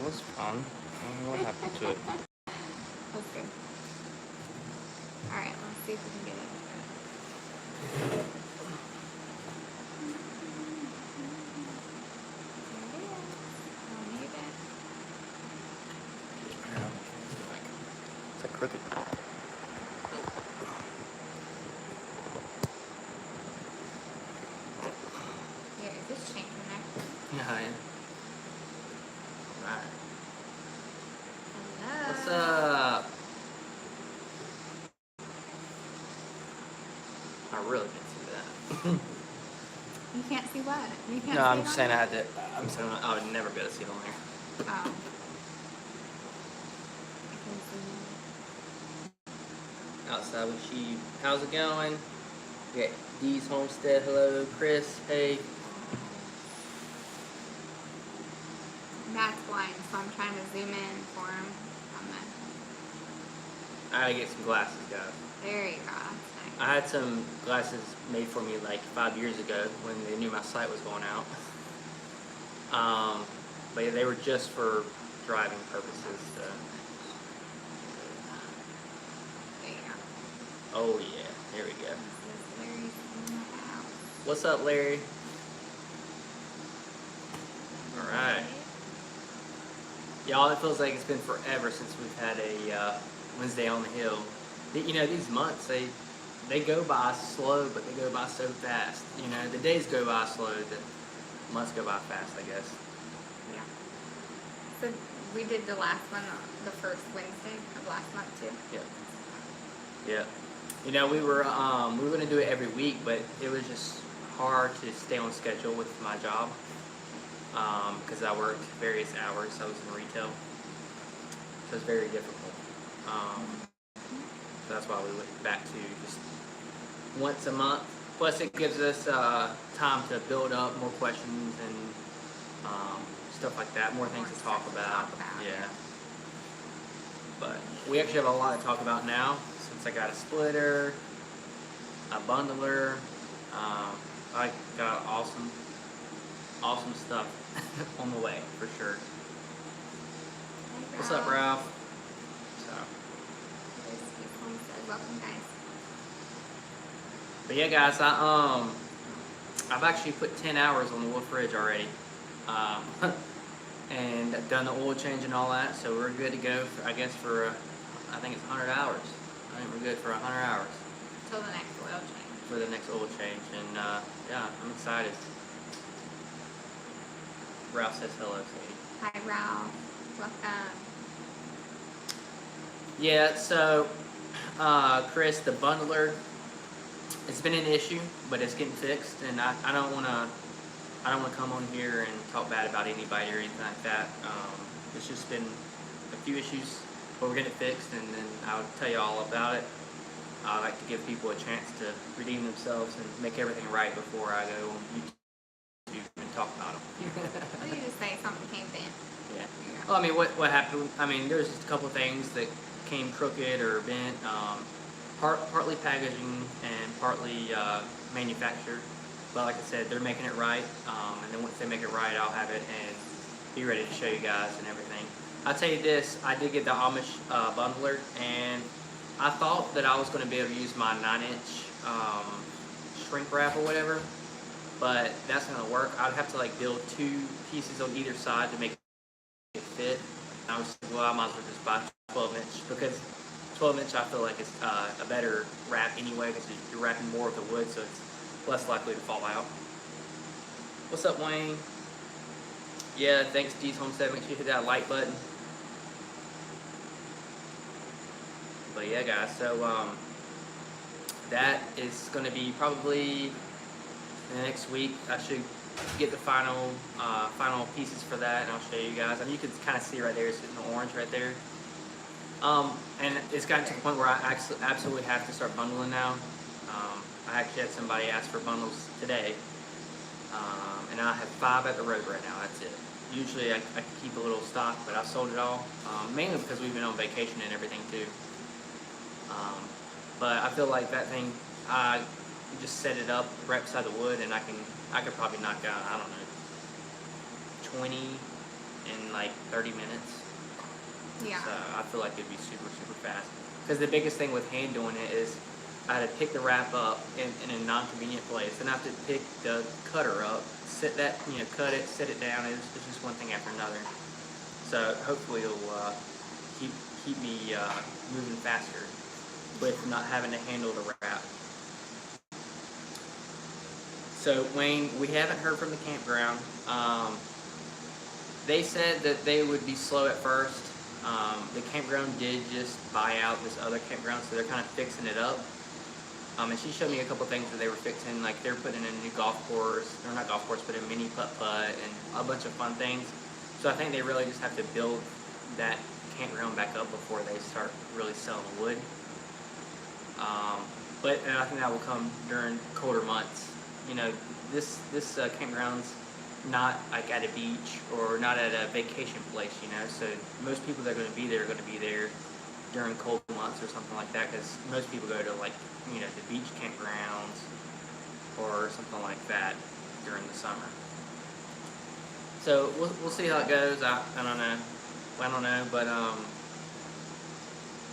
It was fun. I don't know what happened to it. Let's see. Alright, let's see if we can get it. It's like crooked. Yeah, is this chain connected? Yeah, yeah. Alright. Hello. What's up? I really didn't see that. You can't see what? You can't No, see I'm it just on saying I there? had to. I'm saying I would never be able to see it on there. Oh. I can zoom Outside with Sheep. How's it going? We got Dee's Homestead. Hello, Chris. Hey. in. Matt's blind, so I'm trying to zoom in for him on the. I gotta get some glasses, guys. There you go. That's nice. I had some glasses made for me like 5 years ago when they knew my sight was going out. But yeah, they were just for driving purposes. So. There you go. Oh yeah, here we go. This is Larry's in the house. What's up, Larry? All right, y'all. It feels like it's been forever since we've had a Wednesday on the Hill. You know, these months they go by slow, but they go by so fast. You know, the days go by slow, the months go by fast, I guess. Yeah. So we did the last one, the first Wednesday of last month too. Yeah. Yeah. You know, we were gonna do it every week, but it was just hard to stay on schedule with my job because I worked various hours. I was in retail, so it's very difficult. So that's why we went back to just once a month. Plus, it gives us time to build up more questions and stuff like that, more things to talk about. Yeah. But we actually have a lot to talk about now since I got a splitter, a bundler. I got awesome stuff on the way for sure. Hey, What's up, Ralph? So, There's Steve Homestead. Welcome, guys. but yeah, guys, I've actually put 10 hours on the Wolf Ridge already, and I've done the oil change and all that. So we're good to go. I guess for I think it's 100 hours. I think we're good for 100 hours. Till the next oil change. For the next oil change, and yeah, I'm excited. Ralph says hello, Sadie. Hi, Ralph. Welcome. Yeah, so Chris, the bundler, it's been an issue, but it's getting fixed, and I don't want to come on here and talk bad about anybody or anything like that. It's just been a few issues, but we're getting it fixed, and then I'll tell you all about it. I like to give people a chance to redeem themselves and make everything right before I go on YouTube and talk about them. Well, you just say something came in. Yeah. Well, I mean, what happened? I mean, there's just a couple of things that came crooked or bent. Partly packaging and partly manufactured. But like I said, they're making it right. And then once they make it right, I'll have it and be ready to show you guys and everything. I'll tell you this: I did get the Amish bundler, and I thought that I was going to be able to use my 9-inch shrink wrap or whatever, but that's not going to work. I'd have to like build 2 pieces on either side to make it fit. And I was like, well, I might as well just buy 12-inch because 12-inch I feel like is a better wrap anyway because you're wrapping more of the wood, so it's less likely to fall out. What's up, Wayne? Yeah, thanks, Dee's Homestead. Make sure you hit that like button. But yeah, guys, so that is going to be probably in the next week. I should get the final pieces for that, and I'll show you guys. I mean, you can kind of see right there, it's in the orange right there. And it's gotten to the point where I absolutely have to start bundling now. I actually had somebody ask for bundles today, and I have 5 at the road right now. That's it. Usually I keep a little stock, but I sold it all, mainly because we've been on vacation and everything too. But I feel like that thing, I just set it up right beside the wood, and I could probably knock out, I don't know, 20 in like 30 minutes. Yeah. So I feel like it'd be super, super fast. Because the biggest thing with hand doing it is I had to pick the wrap up in a non-convenient place. Then I have to pick the cutter up, sit that, cut it, sit it down. It's just one thing after another. So hopefully it'll keep me moving faster with not having to handle the wrap. So Wayne, we haven't heard from the campground. They said that they would be slow at first. The campground did just buy out this other campground, so they're kind of fixing it up. And she showed me a couple things that they were fixing, like they're putting in a new golf course, or not golf course, but a mini putt-putt and a bunch of fun things. So I think they really just have to build that campground back up before they start really selling wood. But I think that will come during colder months. This campground's not like at a beach or not at a vacation place, so most people that are going to be there are going to be there during cold months or something like that, because most people go to like the beach campgrounds or something like that during the summer. So we'll see how it goes. I don't know, but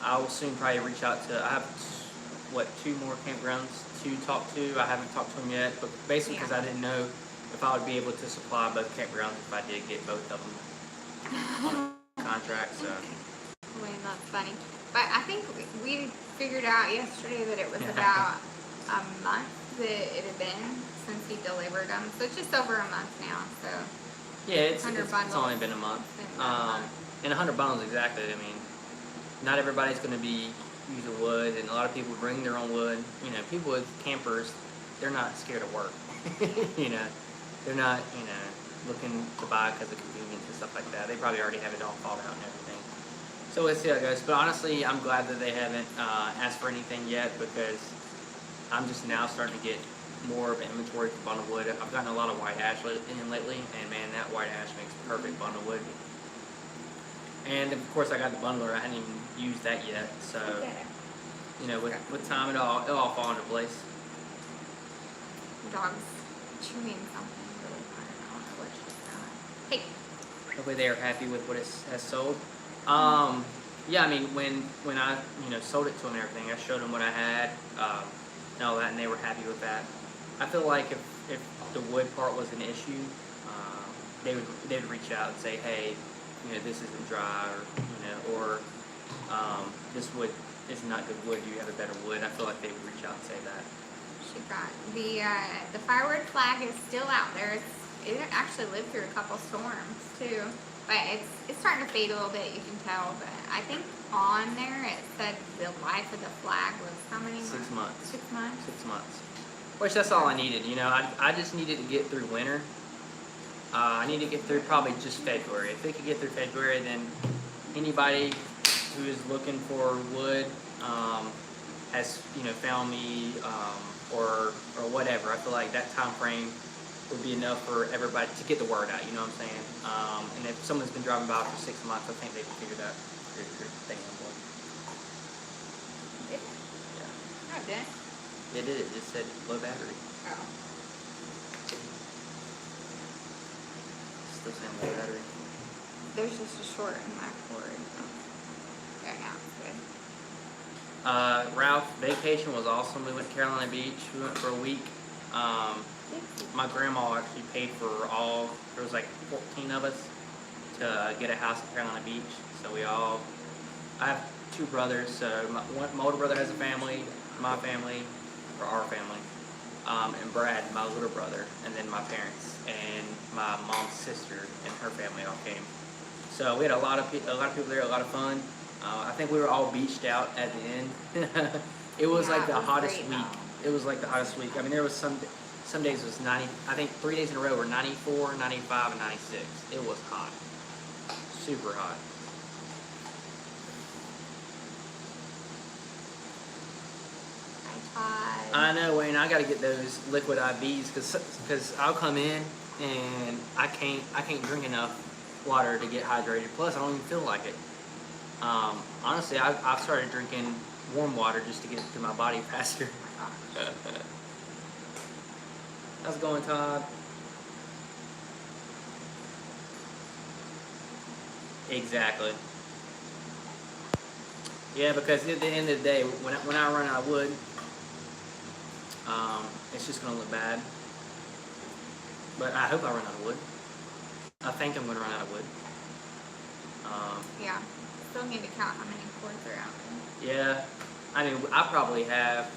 I will soon probably reach out to. I have 2 more campgrounds to talk to. I haven't talked to them yet, but basically because I didn't know if I would be able to supply both campgrounds if I did get both of them on a contract. So. Wait, that's funny. But I think we figured out yesterday that it was about a month that it had been since he delivered them. So it's just over a month now. So yeah, it's only been a month. And 100 bundles exactly. I mean, not everybody's going to be using wood, and a lot of people bring their own wood. People with campers, they're not scared of work. They're not, looking to buy because of convenience and stuff like that. They probably already have it all thought out and everything. So let's see how it goes. But honestly, I'm glad that they haven't asked for anything yet, because I'm just now starting to get more of an inventory for bundle wood. I've gotten a lot of white ash in lately, and man, that white ash makes perfect bundle wood. And of course, I got the bundler. I hadn't even used that yet. So, with time, it'll all fall into place. Dog's chewing something really hard. I don't know what she's doing. Hey. Hopefully they are happy with what it has sold. Yeah, I mean, when I sold it to them and everything, I showed them what I had and all that, and they were happy with that. I feel like if the wood part was an issue, they would reach out and say, hey, this isn't dry, or this wood is not good wood. Do you have a better wood? I feel like they would reach out and say that. She got the firewood flag is still out there. It actually lived through a couple storms too, but it's starting to fade a little bit. You can tell, but I think on there it said the life of the flag was how many months? 6 months. 6 months. 6 months. Which that's all I needed. I just needed to get through winter. I need to get through probably just February. If they could get through February, then anybody who is looking for wood has found me or whatever. I feel like that time frame would be enough for everybody to get the word out. You know what I'm saying? And if someone's been driving by for 6 months, I think they can figure that your thing out. Yeah. Oh, did it? It did. It just said low battery. Oh. Still saying low battery. There's just a short in my cord. There, now it's good. Ralph, vacation was awesome. We went to Carolina Beach. We went for a week. My grandma actually paid for there was like 14 of us to get a house in Carolina Beach. So I have 2 brothers. So my older brother has a family, my family, or our family, and Brad, my little brother, and then my parents and my mom's sister and her family all came. So we had a lot of people there, a lot of fun. I think we were all beached out at the end. It was like the hottest week. It was like the hottest week. I mean, there was some days it was 90. I think 3 days in a row were 94, 95, and 96. It was hot, super hot. I know, Wayne. I got to get those liquid IVs because I'll come in and I can't drink enough water to get hydrated. Plus, I don't even feel like it. Honestly, I've started drinking warm water just to get through my body faster. How's it going, Todd? Exactly. Yeah, because at the end of the day, when I run out of wood, it's just gonna look bad. But I hope I run out of wood. I think I'm gonna run out of wood. Yeah. Still need to count how many cords are out there. Yeah, I mean, I probably have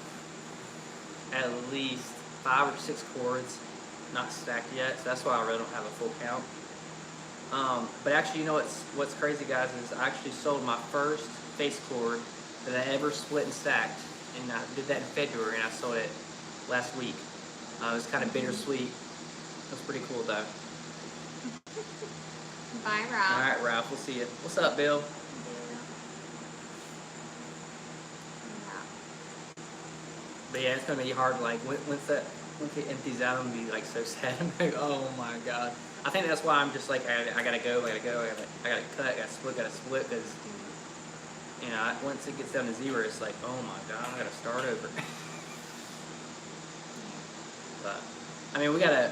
at least 5 or 6 cords not stacked yet, so that's why I really don't have a full count. But actually, you know what's crazy, guys, is I actually sold my first face cord that I ever split and stacked, and I did that in February, and I sold it last week. It was kind of bittersweet. It was pretty cool, though. Bye, Ralph. All right, Ralph, we'll see you. What's up, Bill? But yeah, it's gonna be hard. Like once it empties out, I'm gonna be like so sad. I'm like, oh my god. I think that's why I'm just like I gotta go, I gotta cut, I gotta split, because you know once it gets down to 0, it's like, oh my god, I gotta start over. But I mean, we got a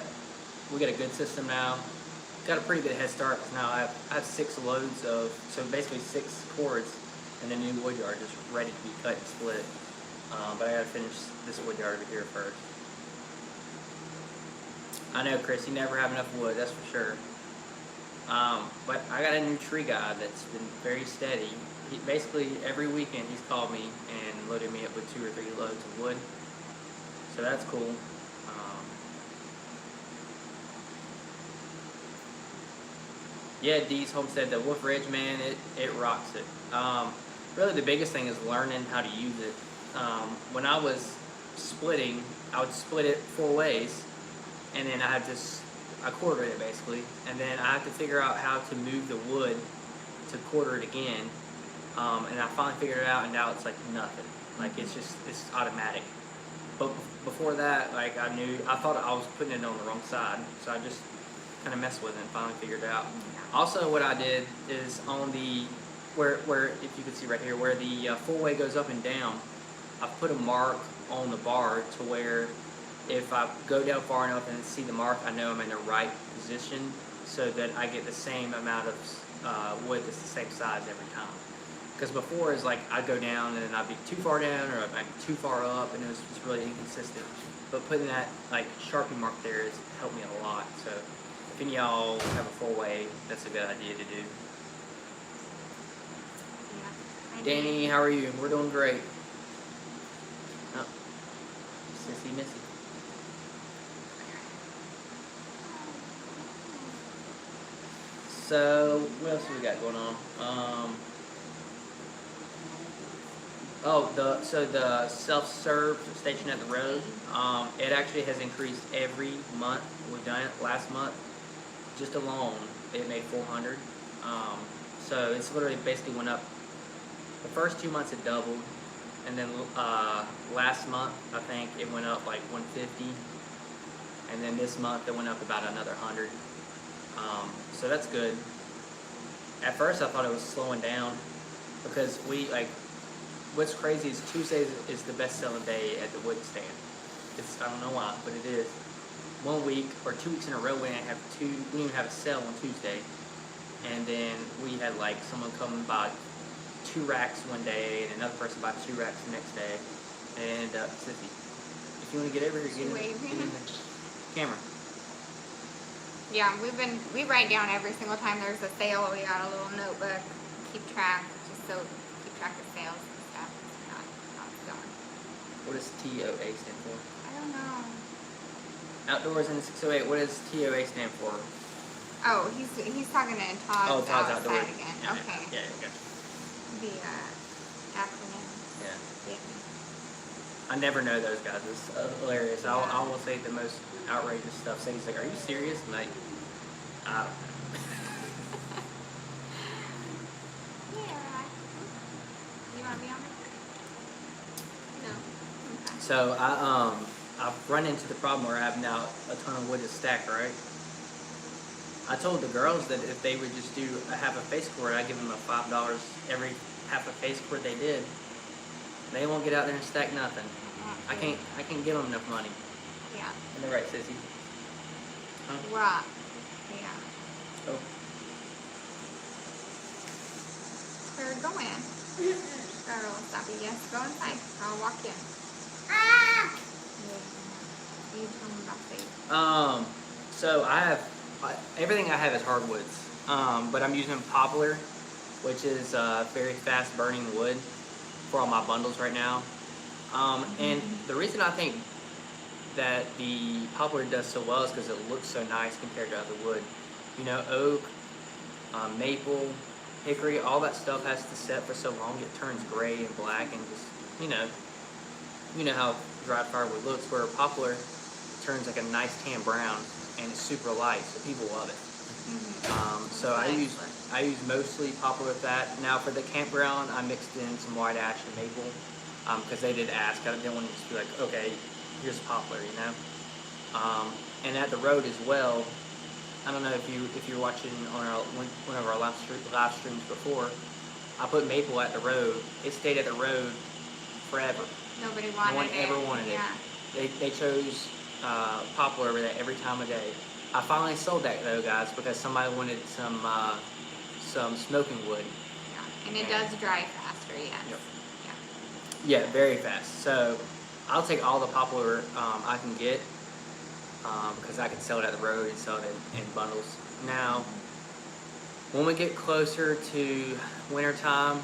good system now. Got a pretty good head start, because now I have 6 loads of, so basically 6 cords, and the new wood yard just ready to be cut and split. But I gotta finish this wood yard over here first. I know, Chris, you never have enough wood, that's for sure. But I got a new tree guy that's been very steady. He, basically, every weekend he's called me and loaded me up with 2 or 3 loads of wood. So that's cool. Yeah, Dee's Homestead, the Wolf Ridge, man, it rocks it. Really the biggest thing is learning how to use it. When I was splitting, I would split it 4 ways, and then I quartered it basically, and then I had to figure out how to move the wood to quarter it again, and I finally figured it out, and now it's like nothing. Like it's automatic. But before that, like I thought I was putting it on the wrong side, so I just kind of messed with it and finally figured it out. Also, what I did is on the where if you can see right here where the 4-way goes up and down, I put a mark on the bar to where if I go down far enough and see the mark, I know I'm in the right position, so that I get the same amount of wood that's the same size every time. Because before it's like I'd go down and then I'd be too far down or I'd be too far up, and it was just really inconsistent. But putting that like Sharpie mark there has helped me a lot. So if any of y'all have a 4-way, that's a good idea to do. Yeah. Danny, how are you? We're doing great. Oh, Sissy Missy. So what else have we got going on? The self-serve station at the road, it actually has increased every month. We've done it last month. Just alone, it made 400. So it's literally basically went up. The first 2 months it doubled, and then last month I think it went up like 150, and then this month it went up about another 100. So that's good. At first I thought it was slowing down, because what's crazy is Tuesdays is the best selling day at the wood stand. I don't know why, but it is. 1 week or 2 weeks in a row we didn't even have a sale on Tuesday, and then we had like someone come and buy 2 racks one day and another person buy 2 racks the next day. And Sissy, if you want to get over here, get in the camera. Yeah, we write down every single time there's a sale. We got a little notebook, keep track of sales and stuff. How it's going. What does TOA stand for? I don't know. Outdoors in the 608. What does TOA stand for? Oh, he's talking to Todd. Oh, Todd's outside Outdoors again. Yeah, Okay. Yeah, gotcha. The acronym. Yeah. Yeah. I never know those guys. It's hilarious. I will say the most outrageous stuff. So he's like, "Are you serious?" I'm like, I don't know. Yeah. You want to be on it? No. Okay. So I've run into the problem where I have now a ton of wood to stack, right? I told the girls that if they would just do a half a face cord, I'd give them $5 every half a face cord they did. They won't get out there and stack nothing. I can't give them enough money. Yeah. Am I right, Sissy? Huh? Right. Yeah. Oh. go in. Girl, Sappy, yes, go inside. I'll walk in. Yeah. You tell me about these. So everything I have is hardwoods. But I'm using poplar, which is very fast burning wood for all my bundles right now. And the reason I think that the poplar does so well is because it looks so nice compared to other wood. You know, oak, maple, hickory, all that stuff has to set for so long it turns gray and black and just, you know how dried firewood looks, where poplar turns like a nice tan brown and it's super light, so people love it. So I use mostly poplar with that. Now for the campground, I mixed in some white ash and maple because they did ask. I didn't want to just be like, okay, here's poplar, you know. And at the road as well. I don't know if you're watching on one of our live streams before. I put maple at the road. It stayed at the road forever. Nobody No wanted one it. ever wanted it. Yeah. They chose poplar over there every time of day. I finally sold that though, guys, because somebody wanted some smoking wood. Yeah. And it does dry faster, yes. Yep. Yeah. Yeah, very fast. So I'll take all the poplar I can get because I can sell it at the road and sell it in bundles. Now, when we get closer to winter time,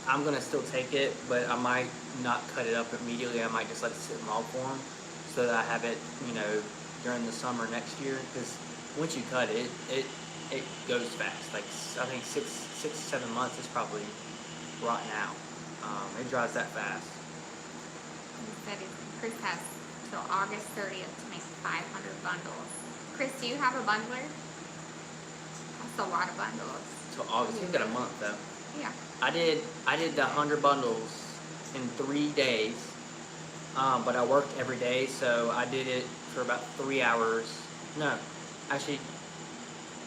I'm gonna still take it, but I might not cut it up immediately. I might just let it sit in log form so that I have it, during the summer next year. Because once you cut it, it goes fast. Like I think 6 to 7 months is probably rotten out. It dries that fast. He said Chris has till August 30th to make 500 bundles. Chris, do you have a bundler? That's a lot of bundles. Till August. You've got a month though. Yeah. I did the 100 bundles in 3 days, but I worked every day, so I did it for about 3 hours. No, actually,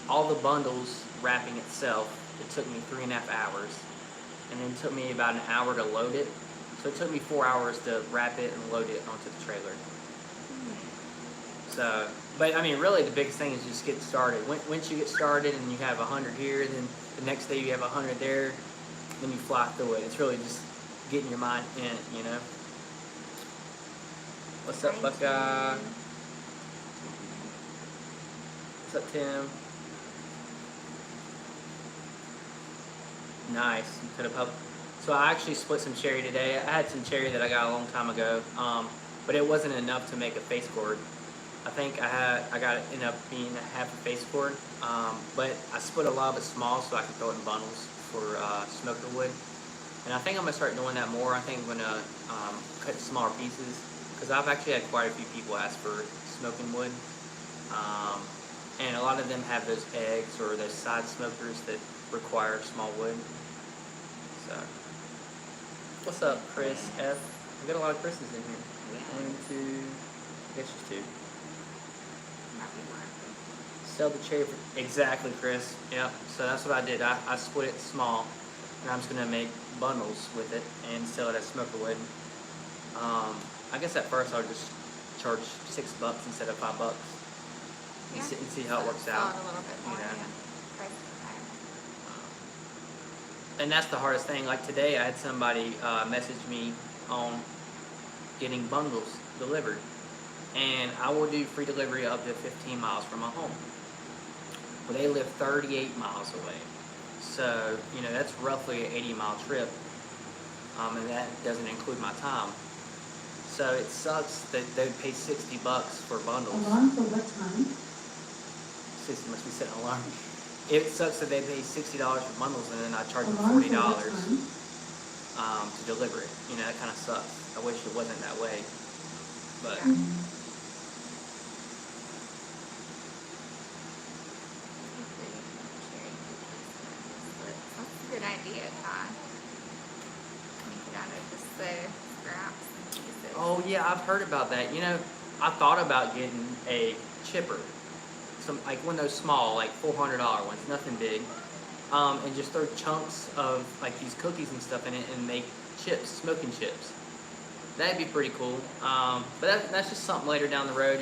all the bundles wrapping itself, it took me 3.5 hours, and then it took me about an hour to load it. So it took me 4 hours to wrap it and load it onto the trailer. So, but I mean, really, the biggest thing is just get started. Once you get started and you have 100 here, then the next day you have 100 there, then you fly through it. It's really just getting your mind in it, you know. What's up, Buckeye? What's up, Tim? Nice. You could have So I actually split some cherry today. I had some cherry that I got a long time ago, but it wasn't enough to make a face cord. I think I got it ended up being a half a face cord, but I split a lot of it small so I can throw it in bundles for smoker wood. And I think I'm gonna start doing that more. I think I'm gonna cut smaller pieces because I've actually had quite a few people ask for smoking wood, and a lot of them have those eggs or those side smokers that require small wood. So, what's up, Chris F? We got a lot of Chris's in here. Yeah. 1, 2, I guess just 2. Might be more. Sell the cherry for, exactly, Chris. Yep. So that's what I did. I split it small, and I'm just gonna make bundles with it and sell it as smoker wood. I guess at first I'll just charge $6 instead of $5, Yeah. and see how it works Sell out. it a little bit more, You know. yeah. Price is higher. And that's the hardest thing. Like today, I had somebody message me on getting bundles delivered, and I will do free delivery up to 15 miles from my home. Well, they live 38 miles away, so that's roughly an 80-mile trip, and that doesn't include my time. So it sucks that they pay $60 for bundles. Alarm for what time? 60 must be setting an alarm. It sucks that they pay $60 for bundles and then I charge them Alarm $40 for what time? to deliver it. That kind of sucks. I wish it wasn't that way, but Yeah. That's a good idea, Todd. Make it out of just the scraps and pieces. oh yeah, I've heard about that. I thought about getting a chipper, like one of those small, like $400 ones, nothing big, and just throw chunks of like these cookies and stuff in it and make chips, smoking chips. That'd be pretty cool. But that's just something later down the road.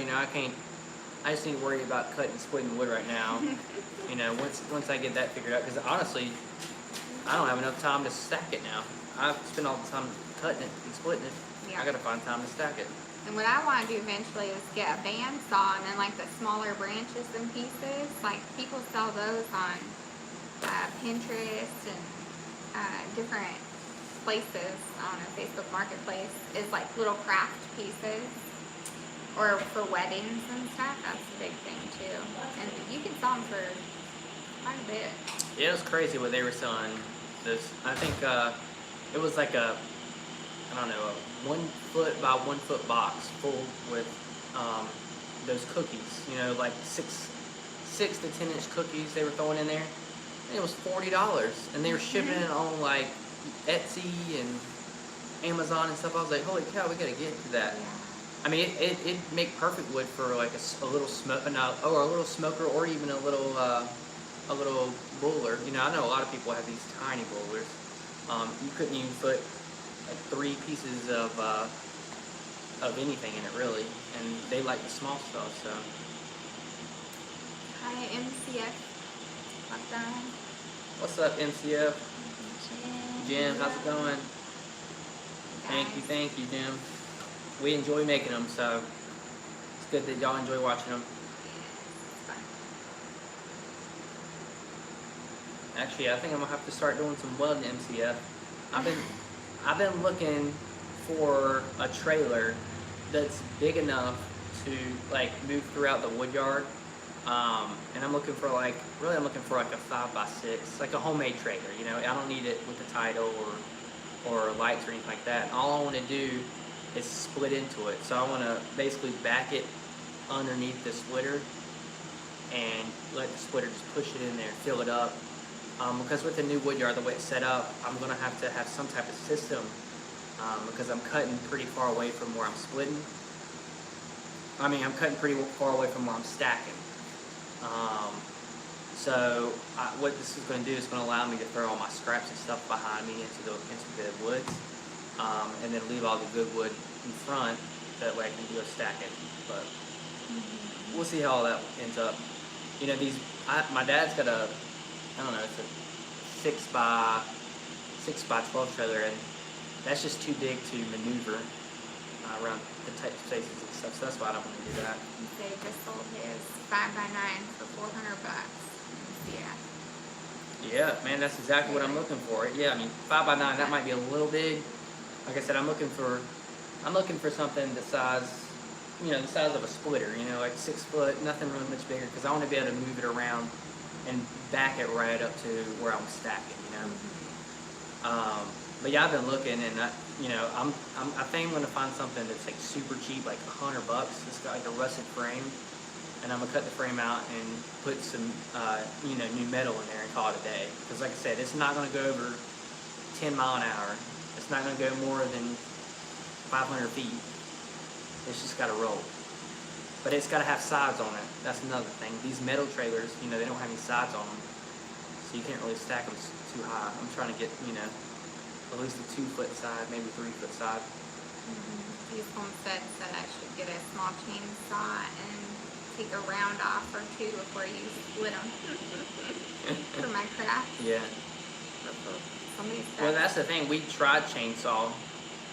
I just need to worry about cutting and splitting wood right now. Once I get that figured out, because honestly, I don't have enough time to stack it now. I spend all the time cutting it and splitting it. Yeah. I gotta find time to stack it. And what I want to do eventually is get a bandsaw and then like the smaller branches and pieces. Like people sell those on Pinterest and different places on a Facebook Marketplace. Is like little craft pieces. Or for weddings and stuff. That's a big thing too. And you can sell them for quite a bit. Yeah, it was crazy what they were selling. This, I think it was like a, I don't know, a 1 foot by 1 foot box full with those cookies. You know, like six to 10 inch cookies they were throwing in there. And it was $40, and they were shipping it on like Etsy and Amazon and stuff. I was like, holy cow, we gotta get to that. Yeah. I mean, it'd make perfect wood for like a little smoke, or a little smoker, or even a little bowler. You know, I know a lot of people have these tiny bowlers. You couldn't even put like 3 pieces of anything in it really, and they like the small stuff. So Hi, MCF. What's that? what's up, MCF? Jim, how's it going? Guys. Thank you, Jim. We enjoy making them, so it's good that y'all enjoy watching them. It's fun. Actually, I think I'm gonna have to start doing some welding MCF. I've been looking for a trailer that's big enough to like move throughout the wood yard. And I'm looking for like a 5x6, like a homemade trailer. You know, I don't need it with a title or lights or anything like that. All I want to do is split into it. So I want to basically back it underneath the splitter and let the splitter just push it in there, fill it up. Because with the new wood yard, the way it's set up, I'm going to have some type of system because I'm cutting pretty far away from where I'm splitting. I'm cutting pretty far away from where I'm stacking. So what this is going to do is going to allow me to throw all my scraps and stuff behind me into the woods, and then leave all the good wood in front. That way I can go stack it. But we'll see how all that ends up. You know, my dad's got a, I don't know, it's a 6 by 12 trailer, and that's just too big to maneuver around the type of spaces and stuff. So that's why I don't want to do that. They just sold his 5x9 for $400. Yeah. Yeah, man, that's exactly what I'm looking for. Yeah, 5x9, that might be a little big. Like I said, I'm looking for something the size of a splitter. You know, like 6 foot, nothing really much bigger, because I want to be able to move it around and back it right up to where I'm stacking. You know. But yeah, I've been looking, and I think I'm gonna find something that's like super cheap, like $100. It's got like a rusted frame. And I'm gonna cut the frame out and put some, new metal in there and call it a day. Because like I said, it's not gonna go over 10 mile an hour. It's not gonna go more than 500 feet. It's just gotta roll. But it's gotta have sides on it. That's another thing. These metal trailers, they don't have any sides on them, so you can't really stack them too high. I'm trying to get, at least a 2 foot side, maybe 3 foot side. These homesteads said I should get a small chainsaw and take a round off or 2 before you split them for my craft. Yeah. Somebody's Well, that's the thing. We tried chainsaw.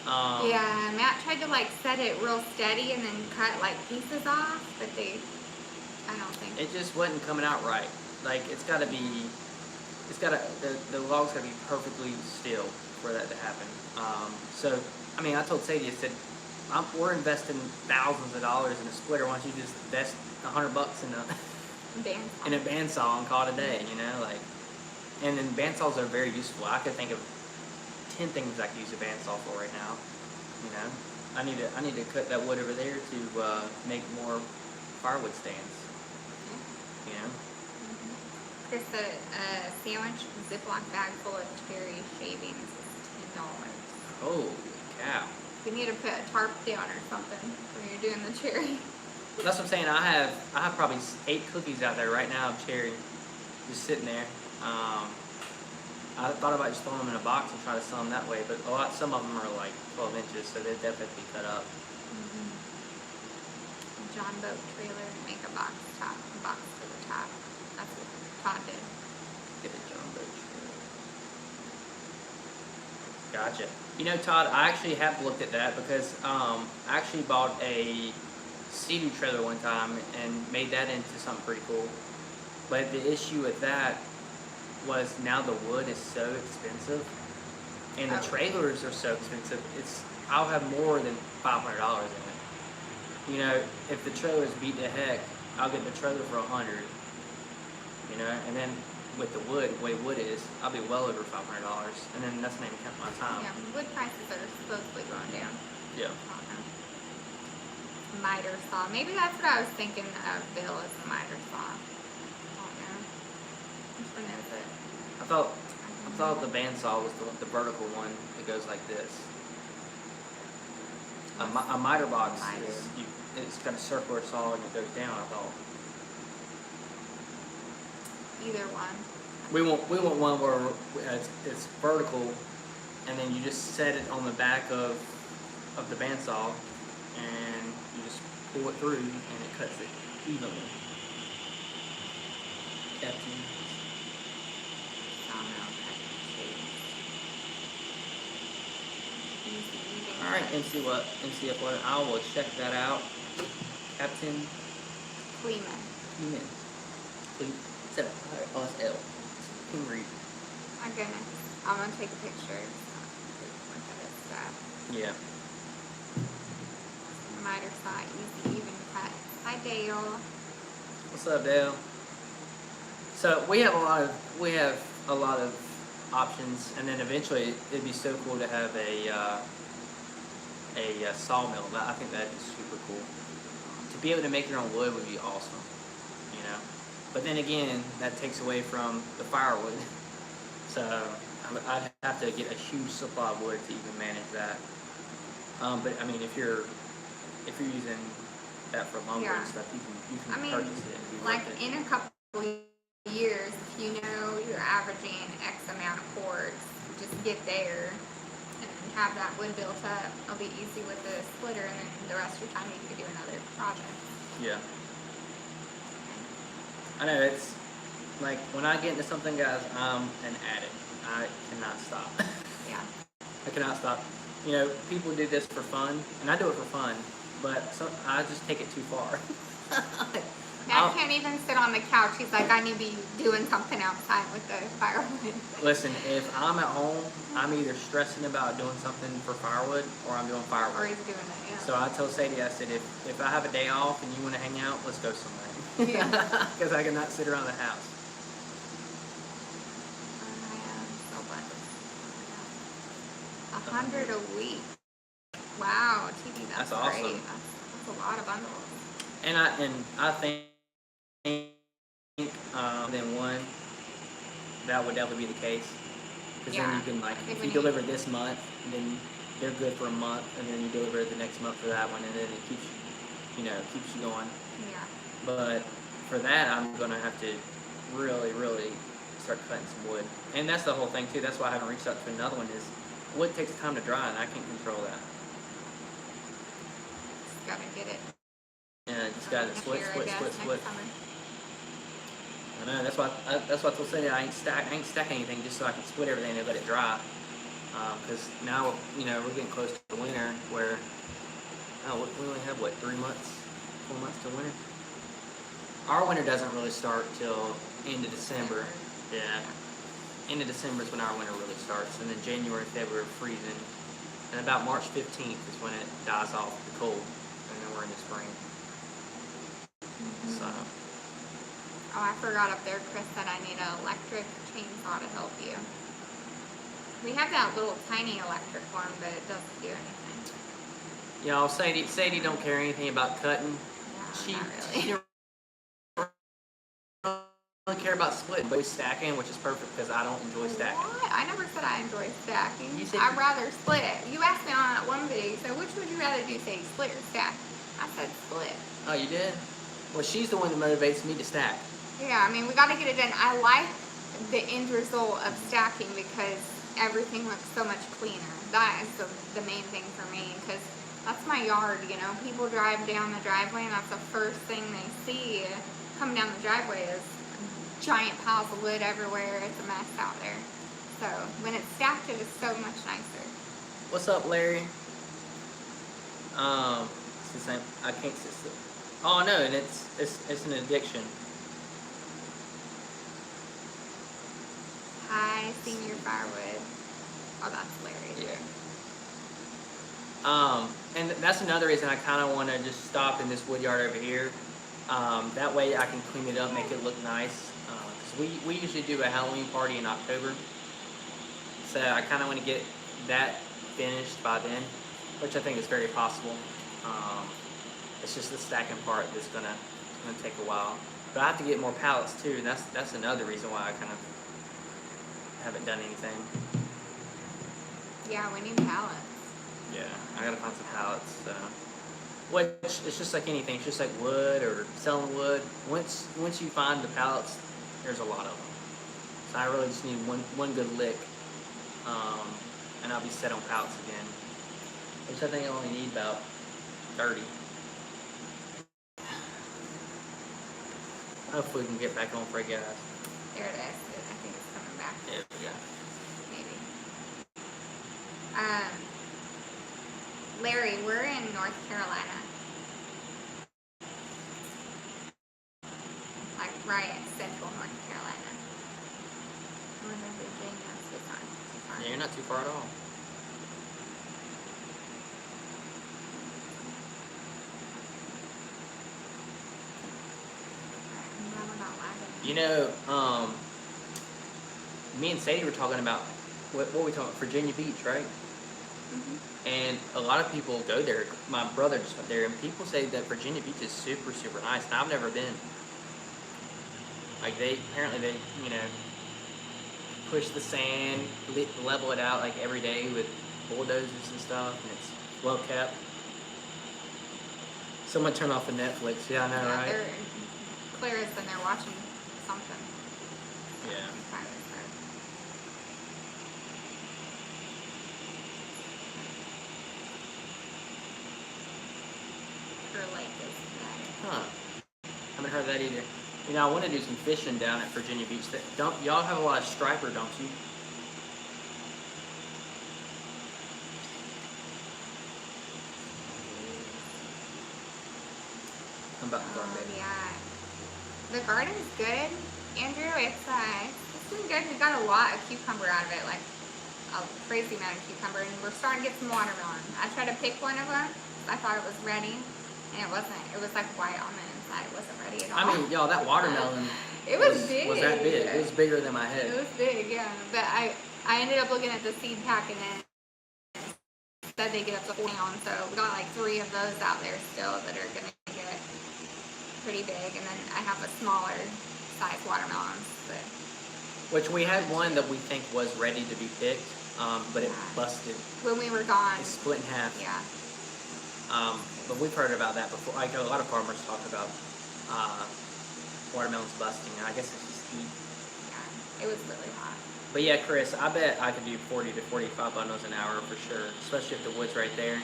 Yeah, Matt tried to like set it real steady and then cut like pieces off, but I don't think. It just wasn't coming out right. Like the log's gotta be perfectly still for that to happen. So I told Sadie, I said, we're investing thousands of dollars in a splitter. Why don't you just invest $100 in a bandsaw and call it a day? And then bandsaws are very useful. I could think of 10 things I could use a bandsaw for right now. I need to cut that wood over there to make more firewood stands. Chris, a sandwich Ziploc bag full of cherry shavings is $10. Holy cow! You need to put a tarp down or something when you're doing the cherry. That's what I'm saying. I have probably 8 cookies out there right now of cherry, just sitting there. I thought about just throwing them in a box and try to sell them that way, but some of them are like 12 inches, so they'd definitely be cut up. John boat trailer, make a box for the top. That's what Todd did. Get a John boat trailer. Gotcha. You know, Todd, I actually have looked at that because I actually bought a Sea-Doo trailer one time and made that into something pretty cool. But the issue with that was now the wood is so expensive, and the Oh. trailers are so expensive. I'll have more than $500 in it. You know, if the trailer's beat to heck, I'll get the trailer for $100. You know, and then with the wood, the way wood is, I'll be well over $500, and then that's not even counting my time. Yeah, wood prices are supposedly going down. Yeah. I don't know. Miter saw. Maybe that's what I was thinking of, Bill, as the miter saw. I don't know. Which one is it? I thought the bandsaw was the vertical one that goes like this. A miter box Miter. it's got a circular saw and it goes down. I thought Either one. we want one where it's vertical, and then you just set it on the back of the bandsaw, and you just pull it through, and it cuts it evenly. Captain. Sawmill cut trees. Easy eating. All right, MCF1. I will check that out. Captain Kleeman. Human. LSL. King Reed. My goodness. I'm gonna take a picture. Look at this stuff. Yeah. Miter saw, easy even cut. Hi, Dale. What's up, Dale? So we have a lot of options, and then eventually it'd be so cool to have a sawmill. I think that'd be super cool. To be able to make your own wood would be awesome, you know. But then again, that takes away from the firewood. So I'd have to get a huge supply of wood to even manage that. But I mean, if you're using that for lumber Yeah. and stuff, you can I mean, purchase it and be like worth it. in a couple of years, if you know you're averaging X amount of cords, just get there and have that wood built up. It'll be easy with the splitter, and then the rest of your time you can do another project. Yeah. I know, it's like when I get into something, guys, I'm an addict. I cannot stop. Yeah. I cannot stop. You know, people do this for fun, and I do it for fun, but I just take it too far. Dad can't even sit on the couch. He's like, I need to be doing something outside with the firewood. Listen, if I'm at home, I'm either stressing about doing something for firewood or I'm doing Or firewood. he's doing it, yeah. So I tell Sadie, I said, if I have a day off and you want to hang out, let's go somewhere. Yeah. Because I cannot sit around the house. I am so blessed. 100 a week. Wow, TV, that's That's awesome. great. That's a lot of bundles. And I think then one, that would definitely be the case. Because then Yeah. you can, like, They if you would deliver this month, then they're good for a month, and then you deliver the next month for that one, and then it keeps you going. Yeah. But for that, I'm gonna have to really, really start cutting some wood. And that's the whole thing too. That's why I haven't reached out to another one. Is wood takes time to dry, and I can't control that. Just gotta get it. And just gotta next split, year, I split, guess, split, next split. summer. I know. That's why I told Sadie I ain't stack anything just so I can split everything and let it dry. Because now we're getting close to the winter where we only have 4 months till winter. Our winter doesn't really start till end of December. Yeah. End of December is when our winter really starts, and then January, February freezing, and about March 15th is when it dies off the cold, and then we're in the spring. So Oh, I forgot up there, Chris said I need an electric chainsaw to help you. We have that little tiny electric one, but it doesn't do anything. Sadie don't care anything about cutting. Yeah, She not she really. don't really care about splitting, but stacking, which is perfect because I don't enjoy stacking. What? I never said I enjoy stacking. You said I'd you- rather split it. You asked me on that one video, you said, which would you rather do, say, split or stack? I said split. Oh, you did? Well, she's the one that motivates me to stack. Yeah, I mean, we got to get it done. I like the end result of stacking because everything looks so much cleaner. That is the main thing for me because that's my yard, you know. People drive down the driveway and that's the first thing they see coming down the driveway is giant piles of wood everywhere. It's a mess out there. So when it's stacked, it is so much nicer. What's up, Larry? Since I can't sit still. Oh no, and it's an addiction. Hi, Senior Firewood. Oh, that's Larry. Yeah. And that's another reason I kind of want to just stop in this wood yard over here. That way I can clean it up, make it look nice. Because we usually do a Halloween party in October. So I kind of want to get that finished by then, which I think is very possible. It's just the stacking part that's gonna take a while. But I have to get more pallets too, and that's another reason why I kind of haven't done anything. Yeah, we need pallets. Yeah, I gotta find some pallets. So, which it's just like anything. It's just like wood or selling wood. Once you find the pallets, there's a lot of them. So I really just need one good lick, and I'll be set on pallets again. Which I think I only need about 30. Hopefully we can get back on for gas. There it is. I think it's coming back. There we go. Maybe. Larry, we're in North Carolina. Like right at central North Carolina. We're in Virginia, so it's not too far. Yeah, you're not too far at all. I'm glad we're not lagging. You know, me and Sadie were talking about what were we talking about? Virginia Beach, right? Mhm. And a lot of people go there. My brother just went there, and people say that Virginia Beach is super, super nice. And I've never been. Like apparently they, push the sand, level it out like every day with bulldozers and stuff, and it's well kept. Someone turn off the Netflix. Yeah, I know, Yeah, right? they're clear as when they're watching something. Yeah. Her lake is Huh. Haven't heard that either. I want to do some fishing down at Virginia Beach. Don't y'all have a lot of striper, don't you? I'm about to go baby. yeah. The garden's good, Andrew. It's been good. We got a lot of cucumber out of it, like a crazy amount of cucumber, and we're starting to get some watermelon. I tried to pick one of them. I thought it was ready, and it wasn't. It was like white on the inside. It wasn't ready at all. I mean, y'all, that watermelon it was big. Was that big? It was bigger than my head. It was big, yeah. But I ended up looking at the seed pack, and then said they get up to 40 pounds. So we got like 3 of those out there still that are gonna get pretty big, and then I have a smaller size watermelons. But Which we had one that we think was ready to be picked, but it busted. when we were gone, It split in half. yeah. But we've heard about that before. Like a lot of farmers talk about watermelons busting. I guess it's just heat. Yeah, it was really hot. But yeah, Chris, I bet I could do 40 to 45 bundles an hour for sure, especially if the wood's right there.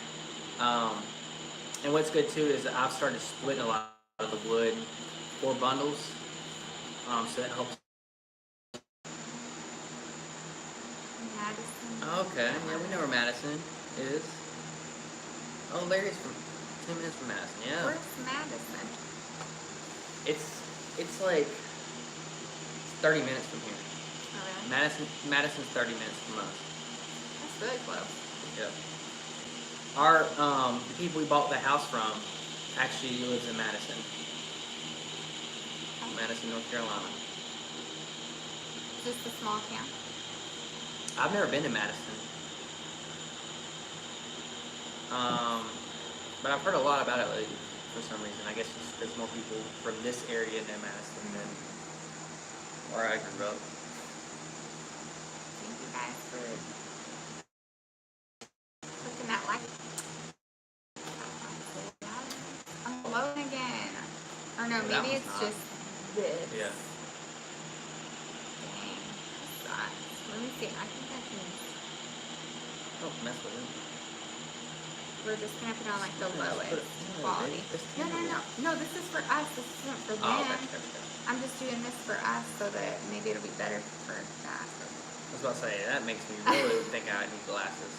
And what's good too is that I've started splitting a lot of the wood for bundles, so that helps. Madison. Okay, yeah, we know where Madison is. Oh, Larry's from 10 minutes from Madison. Yeah, Where's Madison? it's like 30 minutes from here. Oh, really? Madison's 30 minutes from us. That's really close. Yeah. Our the people we bought the house from actually lives in Madison, North Carolina. Just a small town. I've never been to Madison. But I've heard a lot about it lately for some reason. I guess it's because more people from this area know Madison than where I grew up. Thank you guys for clicking that like. I'm alone again. Or no, That maybe one's it's not. just this. Yeah. Dang. That sucks. Let me see. I think I can. Don't mess with it. We're just gonna put on like the Yeah, just put lowest it- quality. it's No, no, no. terrible. No, this is for us. This isn't for them. Oh, okay. I'm just doing this for us so that maybe it'll be better for that. Let's about to say, that makes me really think I need glasses.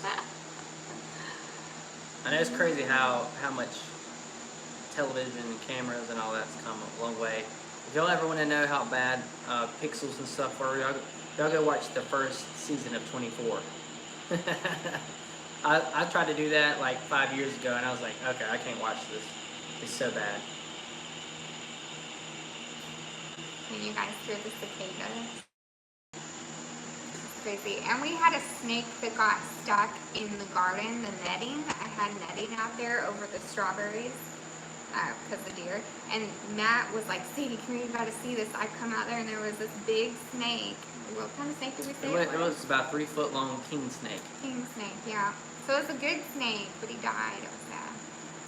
I know it's crazy how much television and cameras and all that's come a long way. If y'all ever want to know how bad pixels and stuff are, y'all go watch the first season of 24. I tried to do that like 5 years ago, and I was like, okay, I can't watch this. It's so bad. Can you guys hear the cicadas? It's crazy. And we had a snake that got stuck in the garden, the netting. I had netting out there over the strawberries because of deer. And Matt was like, Sadie, come here, you gotta see this. I come out there and there was this big snake. What kind of snake did we say It was about 3 foot long king snake. King snake, yeah. So it was a good snake, but he died. It was sad.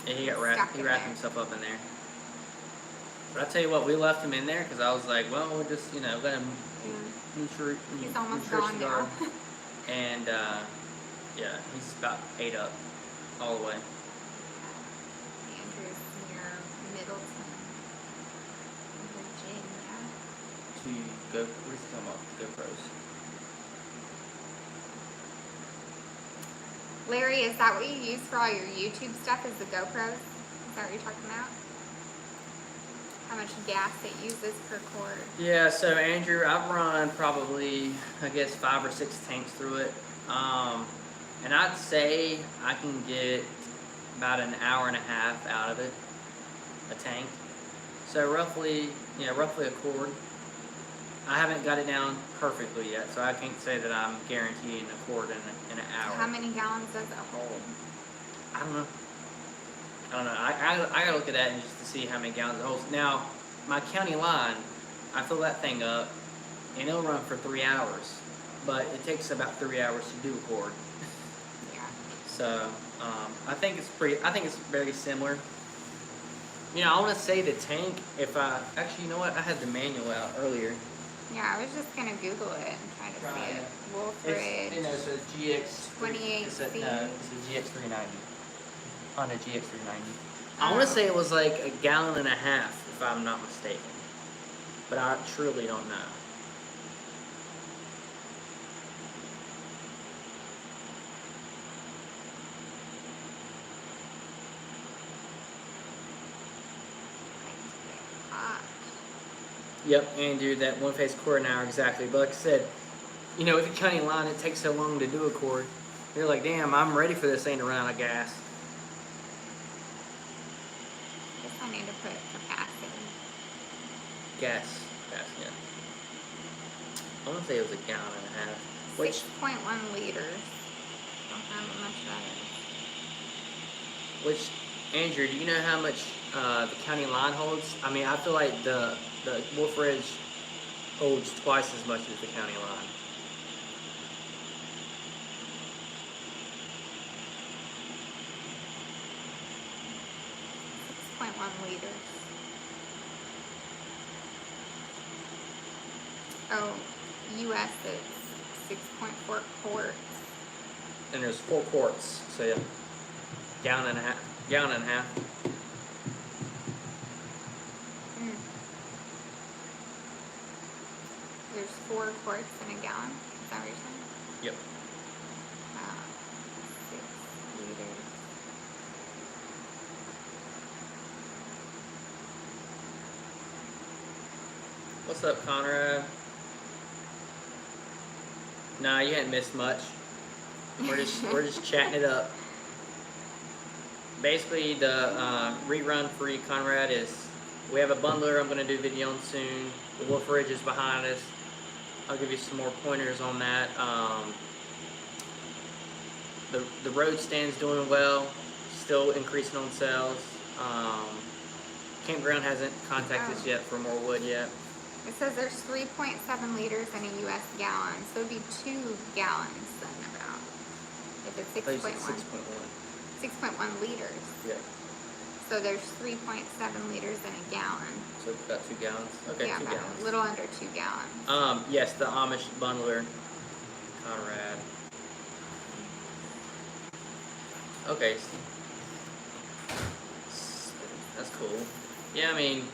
And he Stuck in wrapped there. himself up in there. But I tell you what, we left him in there because I was like, well, we'll just, let him He's almost nutrition gone now. guard. And, yeah, he's about ate up all the way. Andrew's near Middleton, Virginia. What is he talking about? GoPros. Larry, is that what you use for all your YouTube stuff? Is the GoPros? Is that what you're talking about? How much gas it uses per cord? Yeah, so Andrew, I've run probably, I guess, 5 or 6 tanks through it. And I'd say I can get about an hour and a half out of it, a tank. So roughly a cord. I haven't got it down perfectly yet, so I can't say that I'm guaranteeing a cord in an hour. How many gallons does it hold? I don't know. I gotta look at that and just to see how many gallons it holds. Now, my county line, I fill that thing up, and it'll run for 3 hours, but it takes about 3 hours to do a cord. Yeah. So, I think it's very similar. I want to say the tank. Actually, you know what? I had the manual out earlier. Yeah, I was just gonna Google it and try to see it. Wolf Ridge. It's a GX. 28C. It's a GX390. Honda GX390. I want to say it was like a gallon and a half, if I'm not mistaken. But I truly don't know. Hot. Yep, Andrew, that one phase cord an hour exactly. But like I said, with the county line, it takes so long to do a cord. You're like, damn, I'm ready for this thing to run out of gas. Guess I need to put capacity. Gas, yeah. I want to say it was a gallon and a half. Which 6.1 liters. Don't know how much that is. Which, Andrew, do you know how much the county line holds? I mean, I feel like the Wolf Ridge holds twice as much as the county line. Liters. Oh, US it's 6.4 quarts. And there's 4 quarts, so yeah, gallon and a half. There's 4 quarts in a gallon. Is that what you're saying? Yep. 6 liters. What's up, Conrad? Nah, you hadn't missed much. We're just chatting it up. Basically, the rerun for you, Conrad, is we have a bundler I'm going to do video on soon. The Wolf Ridge is behind us. I'll give you some more pointers on that. The road stand's doing well, still increasing on sales. Campground hasn't contacted us yet for more wood yet. It says there's 3.7 liters in a US gallon, so it'd be 2 gallons then about. If it's 6.1. 6.1 liters. Yeah. So there's 3.7 liters in a gallon. So about 2 gallons. Okay, Yeah, 2 about gallons. a little under 2 gallons. Yes, the Amish bundler, Conrad. Okay. That's cool. Yeah, I mean,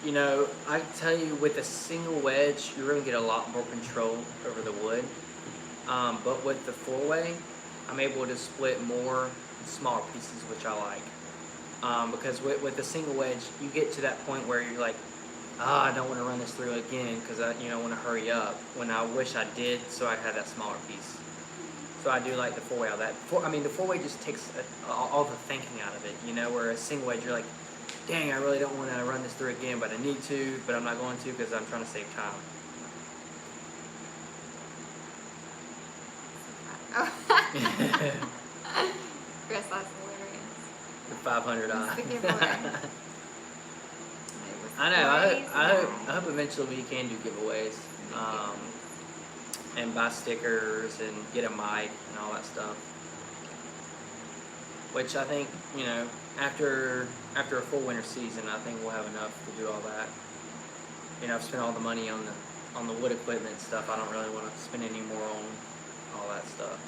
You know, I tell you, with a single wedge, you're gonna get a lot more control over the wood. But with the four-way, I'm able to split more in smaller pieces, which I like. Because with the single wedge, you get to that point where you're like, I don't want to run this through again because I want to hurry up. When I wish I did, so I had that smaller piece. So I do like the four-way on that. The four-way just takes all the thinking out of it. Where a single wedge, you're like, dang, I really don't want to run this through again, but I need to, but I'm not going to because I'm trying to save time. Oh. Chris, that's hilarious. The 500 It's the giveaway. I know. I hope eventually we can do giveaways, and buy stickers and get a mic and all that stuff. Which I think after a full winter season, I think we'll have enough to do all that. I've spent all the money on the wood equipment and stuff. I don't really want to spend any more on all that stuff,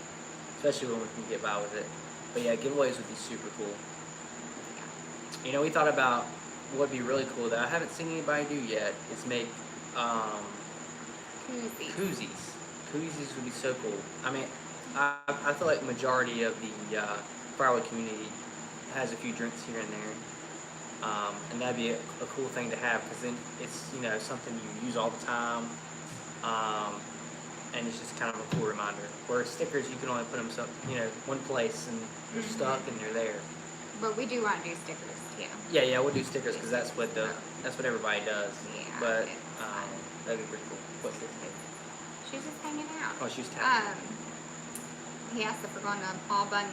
especially when we can get by with it. But yeah, giveaways would be super cool. We thought about what would be really cool that I haven't seen anybody do yet is make koozies. Koozies would be so cool. I feel like majority of the firewood community has a few drinks here and there, and that'd be a cool thing to have because then it's something you use all the time, and it's just kind of a cool reminder. Whereas stickers, you can only put them one place and they're stuck and they're there. But we do want to do stickers too. Yeah, we'll do stickers because that's what everybody does. Yeah, But it's fun. that'd be pretty cool. What's this? She's just hanging out. Oh, she's tapping. He asked if we're going to Paul Bunyan.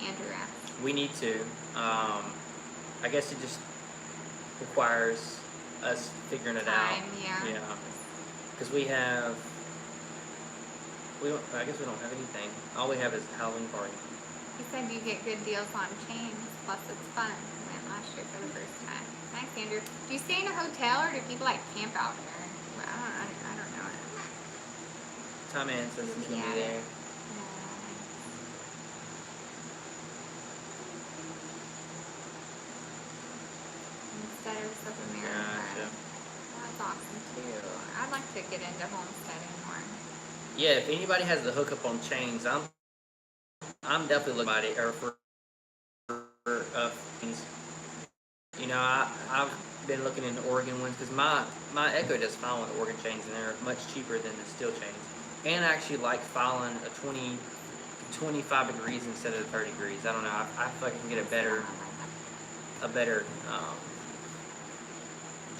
Andrew asked. We need to. I guess it just requires us figuring it Time, out. yeah. Because I guess we don't have anything. All we have is Halloween party. He said you get good deals on chains, plus it's fun. I went last year for the first time. Thanks, Andrew. Do you stay in a hotel or do people camp out there? Well, I don't know. Tom Ann says he's going to be there. Homesteaders of America. Gotcha. That's awesome too. I'd like to get into homesteading more. Yeah, if anybody has the hookup on chains, I'm definitely looking at it for things. I've been looking into Oregon ones because my Echo does file with Oregon chains and they're much cheaper than the steel chains. And I actually like filing a 25 degrees instead of 30 degrees. I don't know. I feel like I can get a better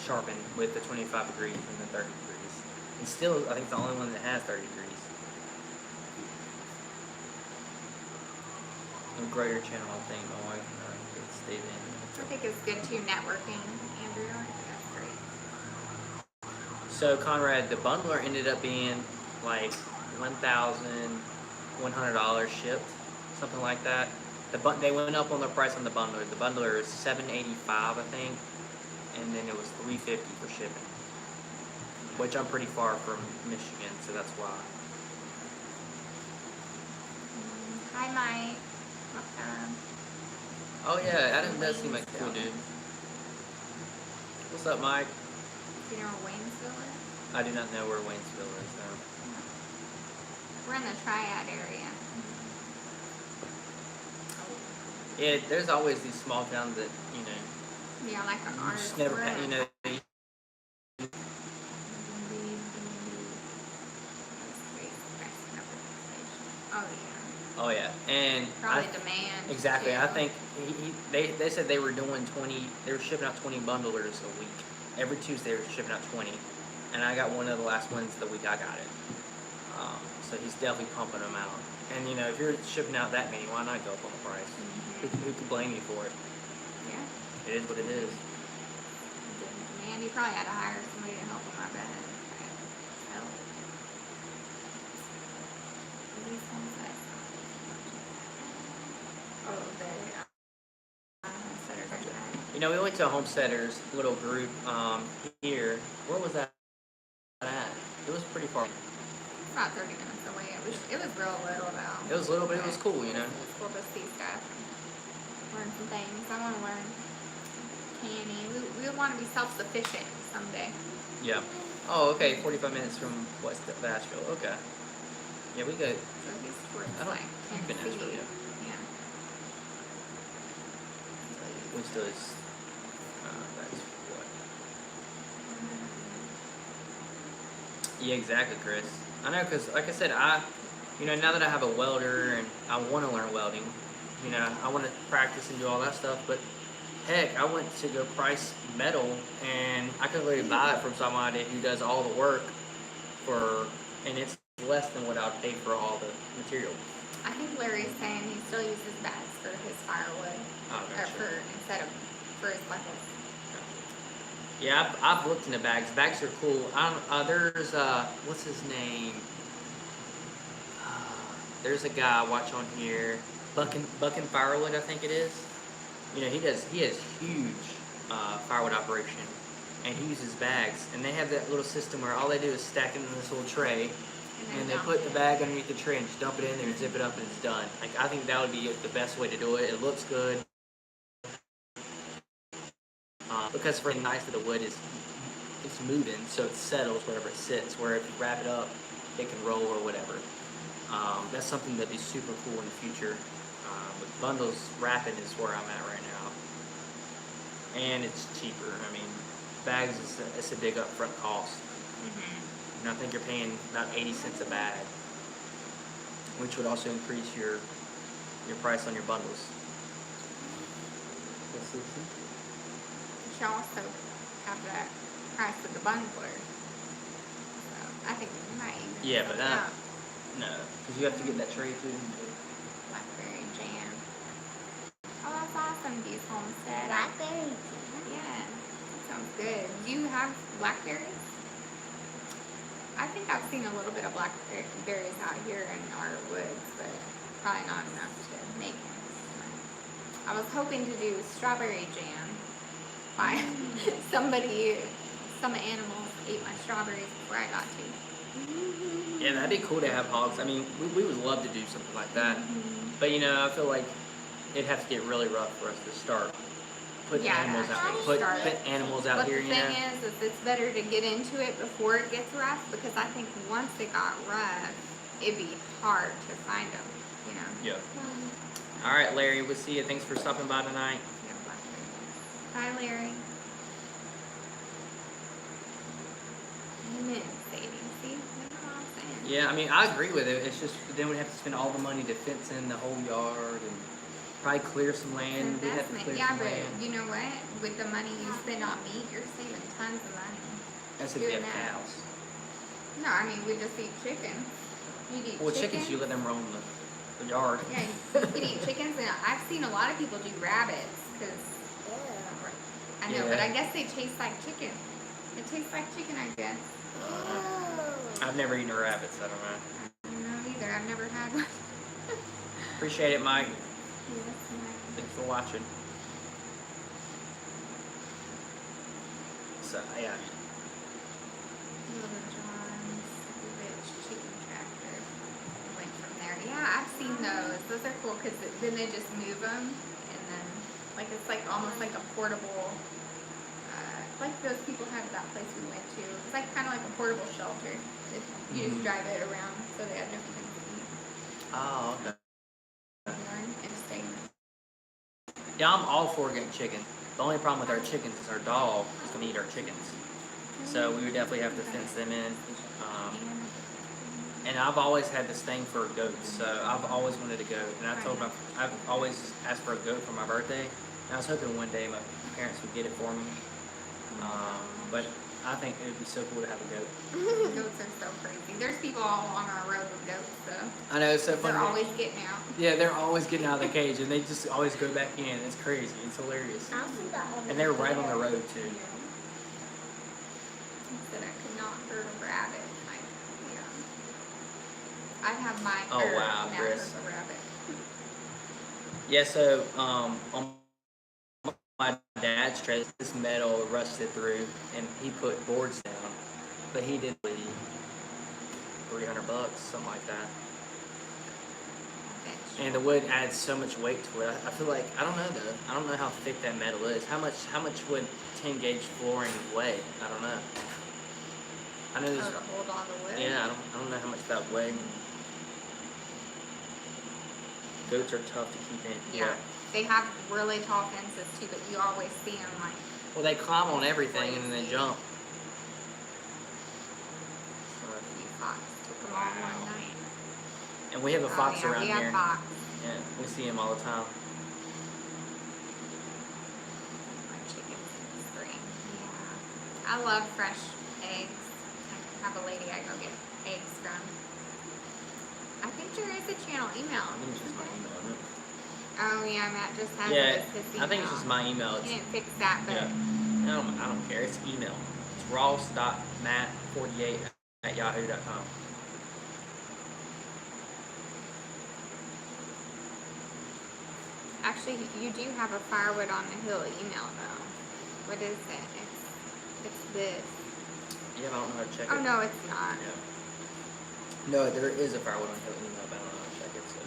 sharpen with the 25 degrees than the 30 degrees. And still, I think it's the only one that has 30 degrees. And greater channel, I think my wife and I could stay in. I think it's good too, networking, Andrew. That's great. So Conrad, the bundler ended up being like $1,100 shipped, something like that. They went up on the price on the bundler. The bundler is $785, I think, and then it was $350 for shipping, which I'm pretty far from Michigan, so that's why. Hi, Mike. Oh yeah, Adam does seem like a cool dude. What's up, Mike? Do you know where Waynesville is? I do not know where Waynesville is now. We're in the Triad area. Yeah, there's always these small towns that Yeah, like an you artist. just never Oh yeah. Oh yeah, and Probably demand. exactly. Too. I think they said they were doing 20. They were shipping out 20 bundlers a week. Every Tuesday they were shipping out 20, and I got one of the last ones the week I got it. So he's definitely pumping them out. And if you're shipping out that many, why not go up on the price? Mm-hmm. Who could blame you for it? Yeah. It is what it is. Demand. He probably had to hire somebody to help him. I bet. So. These ones that. Oh, We went to a homesteaders little group here. Where was that at? It was pretty far. About 30 minutes away. It was real little though. It was little, but it was cool, It was cool to see stuff. Learn some things. I want to learn. canny. We want to be self-sufficient someday. Yeah. Oh, okay. 45 minutes from West Nashville. Okay. Yeah, we go. So he's towards I don't- like I've been to Tennessee. Nashville, Yeah. We still is. That's what. Yeah, exactly, Chris. I know, cause like I said, now that I have a welder and I want to learn welding, I want to practice and do all that stuff. But heck, I went to go price metal, and I could literally buy it from somebody who does all the work and it's less than what I would pay for all the material. I think Larry's saying he still uses bags for his firewood, Oh, or gotcha. instead of for his lettuce. Yeah, I've looked into bags. Bags are cool. There's what's his name? There's a guy I watch on here, Buckin Firewood, I think it is. He has huge firewood operation, and he uses bags. And they have that little system where all they do is stack it in this little tray, and they dump put the it. bag underneath the tray and just dump it in there and zip it up, and it's done. Like, I think that would be the best way to do it. It looks good. Because for the nice of the wood it's moving, so it settles wherever it sits. Where if you wrap it up, it can roll or whatever. That's something that'd be super cool in the future. With bundles, wrapping is where I'm at right now, and it's cheaper. I mean, bags it's a big upfront cost. And I think you're paying about 80 cents a bag, which would also increase your price on your bundles. You should also have that price of the bundler. So I think we might even Yeah, but sell that. no, because you have to get that tray too. Blackberry jam. Oh, that's awesome, D's Homestead. Blackberry. Yeah, that sounds good. Do you have blackberries? I think I've seen a little bit of blackberries out here in our woods, but probably not enough to make it. I was hoping to do strawberry jam. Why? Some animals ate my strawberries before I got to. Yeah, that'd be cool to have hogs. I mean, we would love to do something like that. But I feel like it'd have to get really rough for us to start putting Yeah, animals out actually there. start Put it. animals out But here, the thing is it's better to get into it before it gets rough, because I think once it got rough, it'd be hard to find them, Yeah. All right, Larry, we'll see you. Thanks for stopping by tonight. Yeah, blackberries. Bye, Larry. Amen, Sadie. See? That's what I'm saying. Yeah, I mean, I agree with it. It's just then we'd have to spend all the money to fence in the whole yard and probably clear some land. We'd have to Investment. clear Yeah, some but land. you know what? With the money you spend on meat, you're saving tons of money. That's if you have doing that. cows. No, I mean, we just eat chicken. You'd eat Well, chickens, you let them roam the yard. Yeah, you could eat chickens, and I've seen a lot of people do rabbits, because, I know, but Yeah. I guess they taste like chicken. It tastes like chicken, I guess. I've never eaten a rabbit, so I don't know. I don't know either. I've never had one. Appreciate it, Mike. Yes, Thanks for watching. So, yeah. Little John's Rich Chicken Tractor. Went from there. Yeah, I've seen those. Those are cool because then they just move them, and then it's like almost like a portable. Like those people had at that place we went to. It's like kind of like a portable shelter. You just drive it around, so they have nothing to eat. Oh, okay. And stay. Yeah, I'm all for getting chicken. The only problem with our chickens is our dog is going to eat our chickens. So we would definitely have to fence them in. And I've always had this thing for goats, so I've always wanted a goat. And I've always asked for a goat for my birthday. And I was hoping one day my parents would get it for me. But I think it would be so cool to have a goat. Goats are so crazy. There's people all on our road with goats, so I know, it's so funny. they're always getting out. Yeah, they're always getting out of the cage, and they just always go back in. It's crazy. It's hilarious. And they're right on the road, too. He said I could not hurt a rabbit. I'd have my Oh, hurt wow, and Chris. hurt a rabbit. Yeah, so on my dad's trailer, this metal rusted through, and he put boards down, but he did $300, something like that. Bet And the wood adds so much weight to it. I feel like I don't know though. I don't know how thick that metal is. How much would 10 gauge flooring weigh? I don't know. I know Oh, there's to hold on to wood. yeah. I don't know how much that weigh. Goats are tough to keep in. Yeah. They have really tall fences too, but you always see them like. Well, they climb on everything and then they Crazy. jump. So a few fox took them all one night. And we have a fox oh, yeah, around we here. have fox. Yeah, we see him all the time. My chickens in the spring. Yeah. I love fresh eggs. I have a lady I go get eggs from. I think there is a channel email. I think it's just my email, isn't it? Oh yeah, Matt just has Yeah, it as his email. I think it's just my email. He It's, didn't fix that, but yeah. I don't care. It's email. It's ross.matt48@yahoo.com. actually you do have a firewood on the hill email though. What is it? It's this. Yeah, I don't know how to check Oh it. no, it's not. Yeah. No, there is a Firewood on Hill email, but I don't know how to check it. So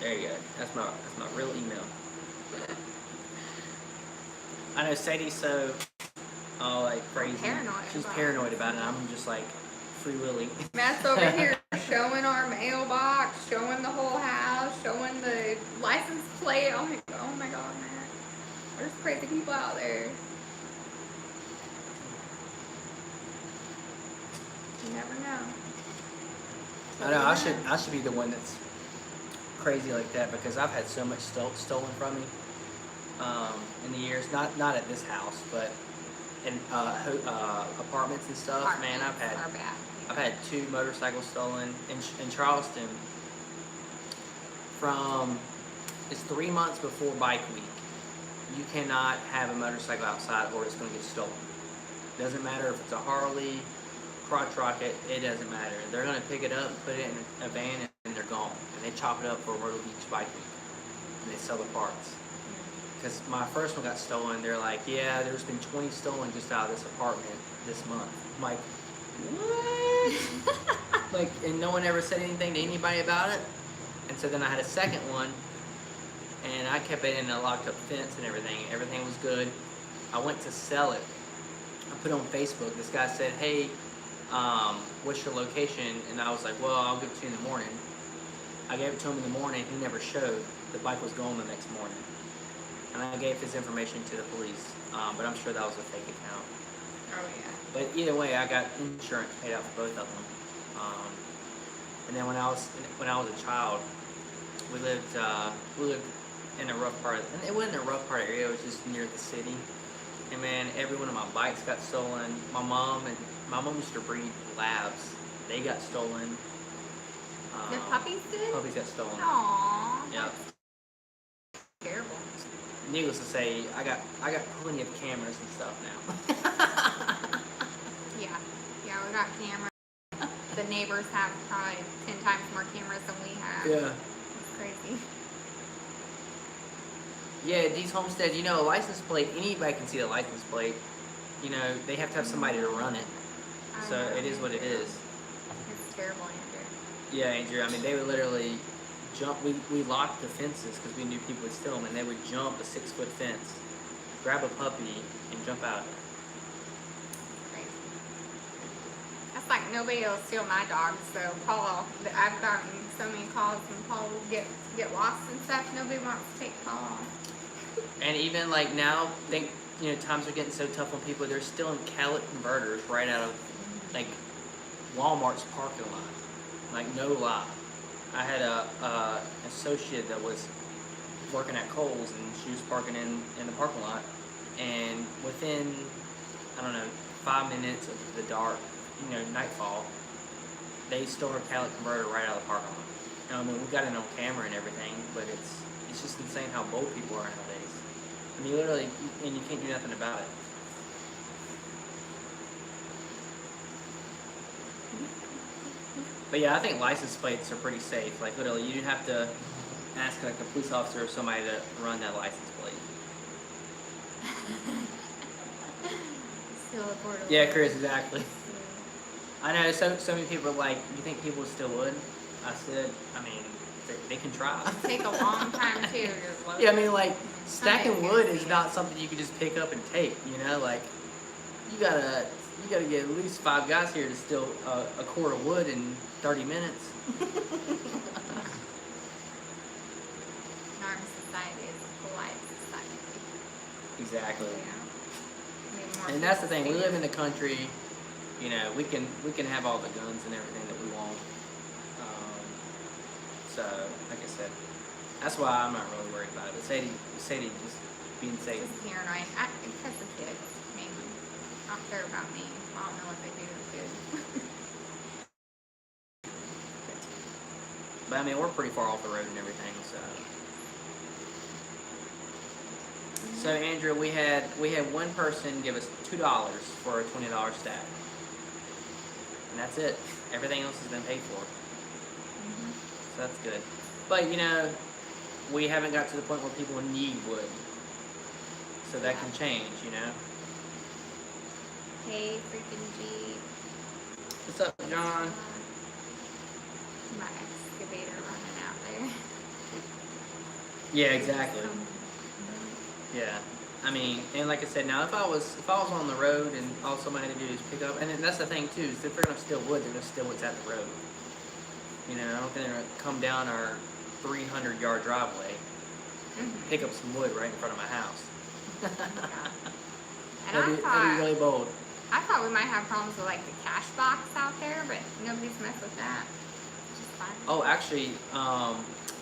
there you go. That's my real email. I know Sadie's so like crazy. Paranoid She's about paranoid it. about it. I'm just like free willing. Matt's over here showing our mailbox, showing the whole house, showing the license plate. Oh my god, Matt. There's crazy people out there. You never know. I know. I should be the one that's crazy like that because I've had so much stolen from me in the years. Not at this house, but in apartments and stuff. Man, Apartments are bad. I've had 2 motorcycles stolen in Charleston. It's 3 months before bike week. You cannot have a motorcycle outside or it's going to get stolen. Doesn't matter if it's a Harley, crotch rocket, it doesn't matter. They're going to pick it up, put it in a van, and they're gone. And they chop it up for Myrtle Beach bike week. And they sell the parts. Because my first one got stolen, they're like, yeah, there's been 20 stolen just out of this apartment this month. I'm like, what? Like, and no one ever said anything to anybody about it. And so then I had a second one, and I kept it in a locked up fence and everything. Everything was good. I went to sell it. I put it on Facebook. This guy said, hey, what's your location? And I was like, well, I'll give it to you in the morning. I gave it to him in the morning. He never showed. The bike was gone the next morning. And I gave his information to the police. But I'm sure that was a fake account. Oh yeah. But either way, I got insurance paid out for both of them. And then when I was a child, we lived in a rough part. And it wasn't a rough part area. It was just near the city. And man, every one of my bikes got stolen. My mom used to breed labs. They got stolen. The puppies did? Puppies got stolen. Aww. Yeah. Terrible. Needless to say, I got plenty of cameras and stuff now. Yeah. Yeah, we got cameras. The neighbors have probably 10 times more cameras than we have. Yeah. It's crazy. Yeah, Dee's Homestead, a license plate, anybody can see the license plate. They have to have somebody to run it. I So know. it is what it is. It's terrible, Andrew. Yeah, Andrew, I mean, they would literally jump. We locked the fences because we knew people would steal them, and they would jump a 6-foot fence, grab a puppy, and jump out. Crazy. That's like nobody will steal my dog, so Paul, I've gotten so many calls and Paul will get lost and stuff. Nobody wants to take Paul. And even like now, times are getting so tough on people. They're stealing catalytic converters right out of like Walmart's parking lot. Like no lie. I had a associate that was working at Kohl's and she was parking in the parking lot, and within 5 minutes of the dark, nightfall, they stole her catalytic converter right out of the parking lot. I mean, we got it on camera and everything, but it's just insane how bold people are nowadays. I mean, literally, and you can't do nothing about it. But yeah, I think license plates are pretty safe. Like literally, you have to ask like a police officer or somebody to run that license plate. Steal a portable. Yeah, Chris, exactly. I know so many people are like, you think people still would? I said, I mean, they can try. Take a long time too. You're Yeah, I mean, like, stacking Somebody's wood gonna is see not it. something you can just pick up and take, you know? Like, you gotta get at least 5 guys here to steal a cord of wood in 30 minutes. Our society is a polite society. Exactly. Need more And that's the people thing, we live in standing. the country, you know, we can have all the guns and everything that we want. So, like I said, that's why I'm not really worried about it. But Sadie just being Sadie. Just paranoid. Because the kids, mainly. I don't care about me. I don't know what they do to the kids. But I mean, we're pretty far off the road and everything, so. So Andrew, we had one person give us $2 for a $20 stack, and that's it. Everything else has been paid for, so that's good. But you know, we haven't got to the point where people need wood, so that can change. You know. Hey, freaking G. What's up, John? My excavator running out there. Yeah, exactly. Yeah, I mean, and like I said, now if I was on the road and all somebody had to do is pick up, and then that's the thing too, is if they're gonna steal wood, they're gonna steal what's at the road. You know, I don't think they're gonna come down our 300-yard driveway, pick up some wood right in front of my house. And That'd be really bold. I thought we might have problems with like the cash box out there, but nobody's messed with that. Which is fine. Oh, actually,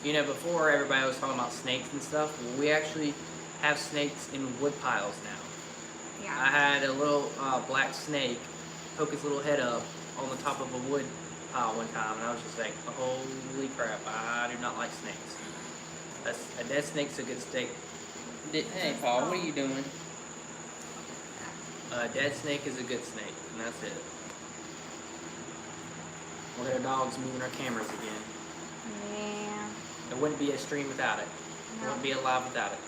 you know, before everybody was talking about snakes and stuff, well, we actually have snakes in wood piles now. Yeah. I had a little black snake poke his little head up on the top of a wood pile one time, and I was just like, holy crap, I do not like snakes. A dead snake's a good steak. Hey, Paul, what are you doing? A dead snake is a good snake, and that's it. We'll hear dogs moving our cameras again. Yeah. It wouldn't be a stream without it. It wouldn't be alive without it.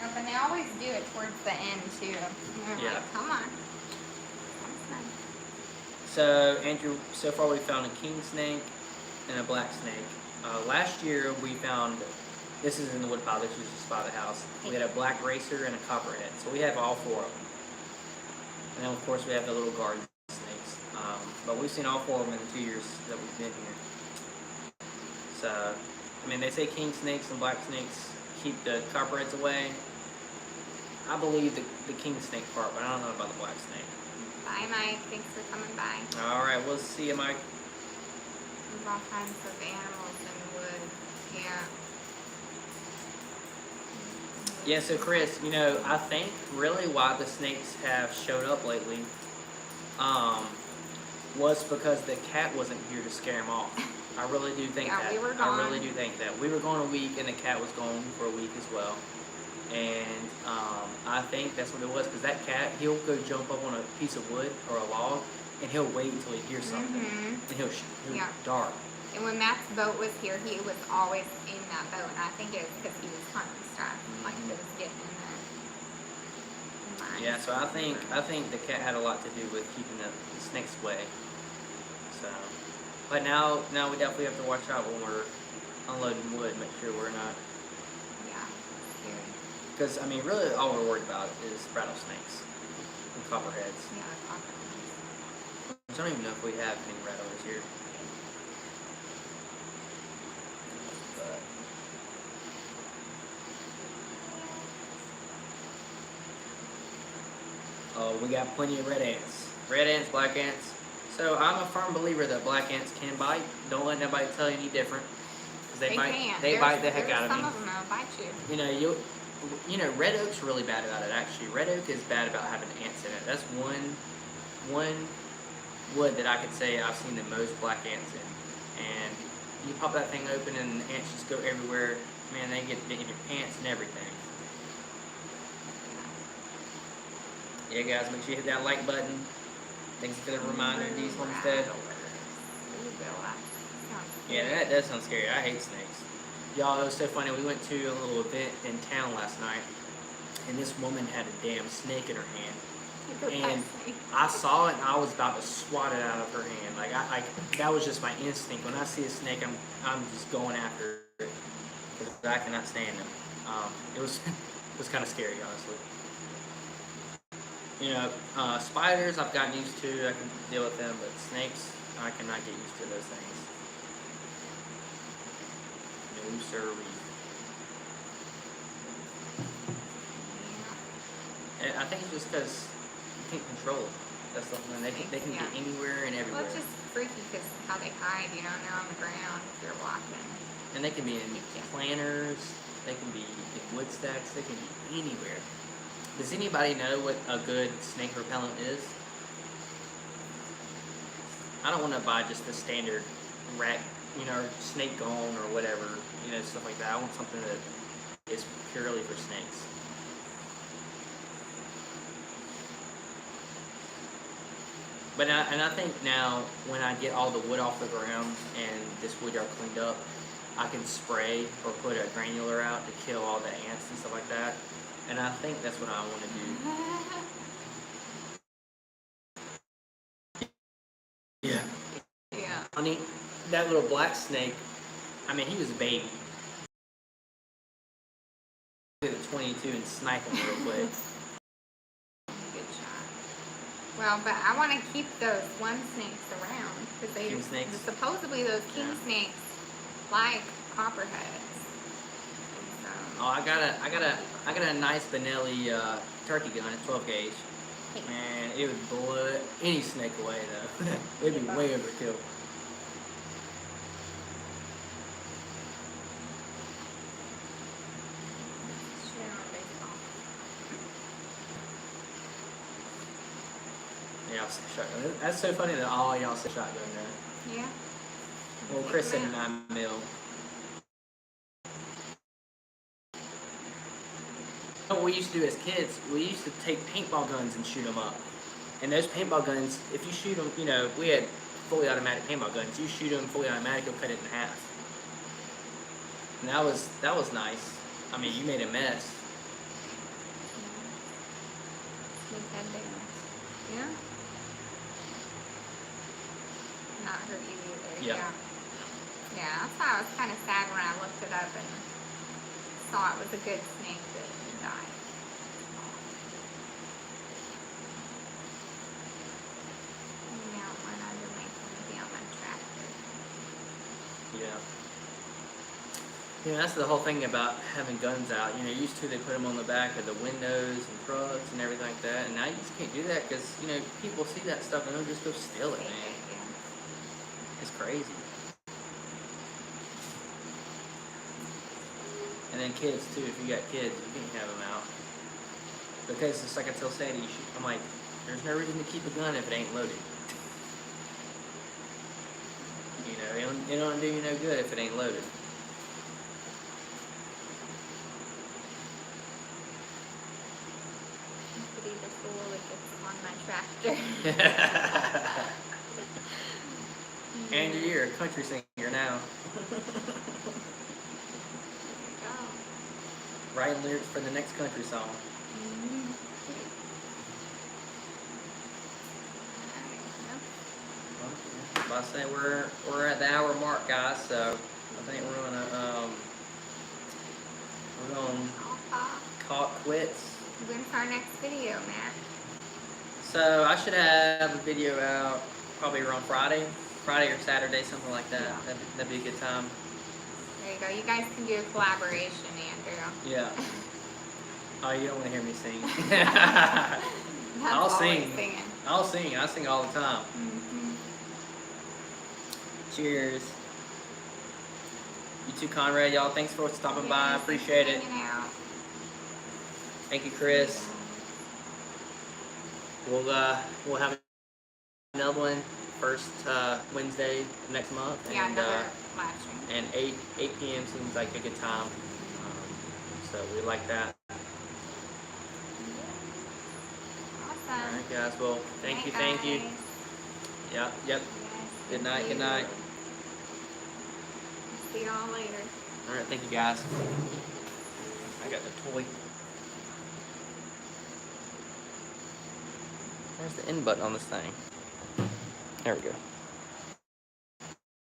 No, but they always do it towards the end too. And they're Yeah. like, come on. That's nice. So, Andrew, so far we found a king snake and a black snake. Last year we found, this is in the wood pile, this was just by the house. We had a black racer and a copperhead. So we have all 4 of them. And then of course we have the little garden snakes. But we've seen all 4 of them in the 2 years that we've been here. So, I mean, they say king snakes and black snakes keep the copperheads away. I believe the king snake part, but I don't know about the black snake. Bye, Mike. Thanks for coming by. All right, we'll see you, Mike. There's all kinds of animals in wood. Yeah. Yeah, so Chris, you know, I think really why the snakes have showed up lately was because the cat wasn't here to scare them off. I really do think Yeah, that. we were I really gone. do think that. We were gone a week, and the cat was gone for a week as well. And I think that's what it was, because that cat, he'll go jump up on a piece of wood or a log, and he'll wait until he hears something, and he'll Yeah. dart. And when Matt's boat was here, he was always in that boat, and I think it was because he was hunting stuff, like it was getting in there. Yeah, so I think the cat had a lot to do with keeping the snakes away. So, but now we definitely have to watch out when we're unloading wood, make sure we're not. Yeah, scary. Because I mean, really, all we're worried about is rattlesnakes and copperheads. Yeah, crocodiles. Which I don't even know if we have any rattlers here. But oh, we got plenty of red ants. Red ants, black ants. So I'm a firm believer that black ants can bite. Don't let nobody tell you any different. Because they bite. Can. They There's- bite the heck there's out of me. Some of them that'll bite you. You know, you know, red oak's really bad about it. Actually, red oak is bad about having ants in it. That's one wood that I could say I've seen the most black ants in. And you pop that thing open and the ants just go everywhere. Man, they get in your pants and everything. Yeah, guys, make sure you hit that like button. Thanks for the reminder, D's Homestead. Ooh, Bill, that sounds Yeah, that does sound scary. I hate snakes. Y'all, it was so funny. We went to a little event in town last night, and this woman had a damn snake in her hand. And I saw it and I was about to swat it out of her hand. Like that was just my instinct. When I see a snake, I'm just going after it because I cannot stand them. It was it was kind of scary, honestly. You know, spiders I've gotten used to. I can deal with them, but snakes I cannot get used to those things. No siree. And I think it's just because you can't control them. That's the thing. They can Yeah. get anywhere and everywhere. Well, it's just freaky because how they hide, you know, and they're on the ground if you're walking. And they can be in planters, they can be in wood stacks, they can be anywhere. Does anybody know what a good snake repellent is? I don't want to buy just the standard rat, you know, snake gone or whatever, you know, stuff like that. I want something that is purely for snakes. But I think now when I get all the wood off the ground and this wood yard cleaned up, I can spray or put a granular out to kill all the ants and stuff like that. And I think that's what I want to do. Yeah. Yeah. I mean, that little black snake, I mean, he was a baby. Get a 22 and snipe him real quick. Good shot. Well, but I want to keep those one snakes around because they King snakes? supposedly those king Yeah. snakes like copperheads. So, Oh, I got a nice Benelli turkey gun at 12 gauge. Man, it would blow any snake away though. It'd be way overkill. shit on baseball. Yeah, I'll say shotgun. That's so funny that all y'all say shotgun now. Yeah. Well, Chris said 9mm. What we used to do as kids, we used to take paintball guns and shoot them up. And those paintball guns, if you shoot them, you know, we had fully automatic paintball guns. You shoot them fully automatic, you'll cut it in half. And that was nice. I mean, you made a mess. Make that big mess. Yeah. Not hurt you either. Yep. Yeah. Yeah, that's why I was kind of sad when I looked it up and saw it was a good snake that died. Now one under my be on my tractor. Yeah. Yeah, that's the whole thing about having guns out. You know, used to they put them on the back of the windows and trucks and everything like that, and now you just can't do that because you know people see that stuff and they'll just go steal it, Take man. it, yeah. It's crazy. And then kids too. If you got kids, you can't have them out because it's like I tell Sadie. I'm like, there's no reason to keep a gun if it ain't loaded. You know, it don't do you no good if it ain't loaded. I could eat a fool if it's on my tractor. Andrew, you're a country singer now. Writing lyrics for the next country song. Well, I say we're at the hour mark, guys. So I think we're gonna call it quits. When's our next video, Matt? So I should have a video out probably around Friday or Saturday, something like that. Yeah. That'd be a good time. There you go. You guys can do a collaboration, Andrew. Yeah. Oh, you don't want to hear me sing. That's I'll always sing. Singing. I'll sing. I sing all the time. Mm-hmm. Cheers. You too, Conrad. Y'all, thanks for stopping by. Appreciate it. Thank you, Chris. We'll have another one first Wednesday of next month. Yeah, And, another live stream. and 8 p.m. seems like a good time. So we like that. All Awesome. right, guys. Well, thank you. Night, Yep. guys. Good Yes, night. thank Good night. you. See y'all later. All right. Thank you, guys. I got the toy. Where's the end button on this thing? There we go.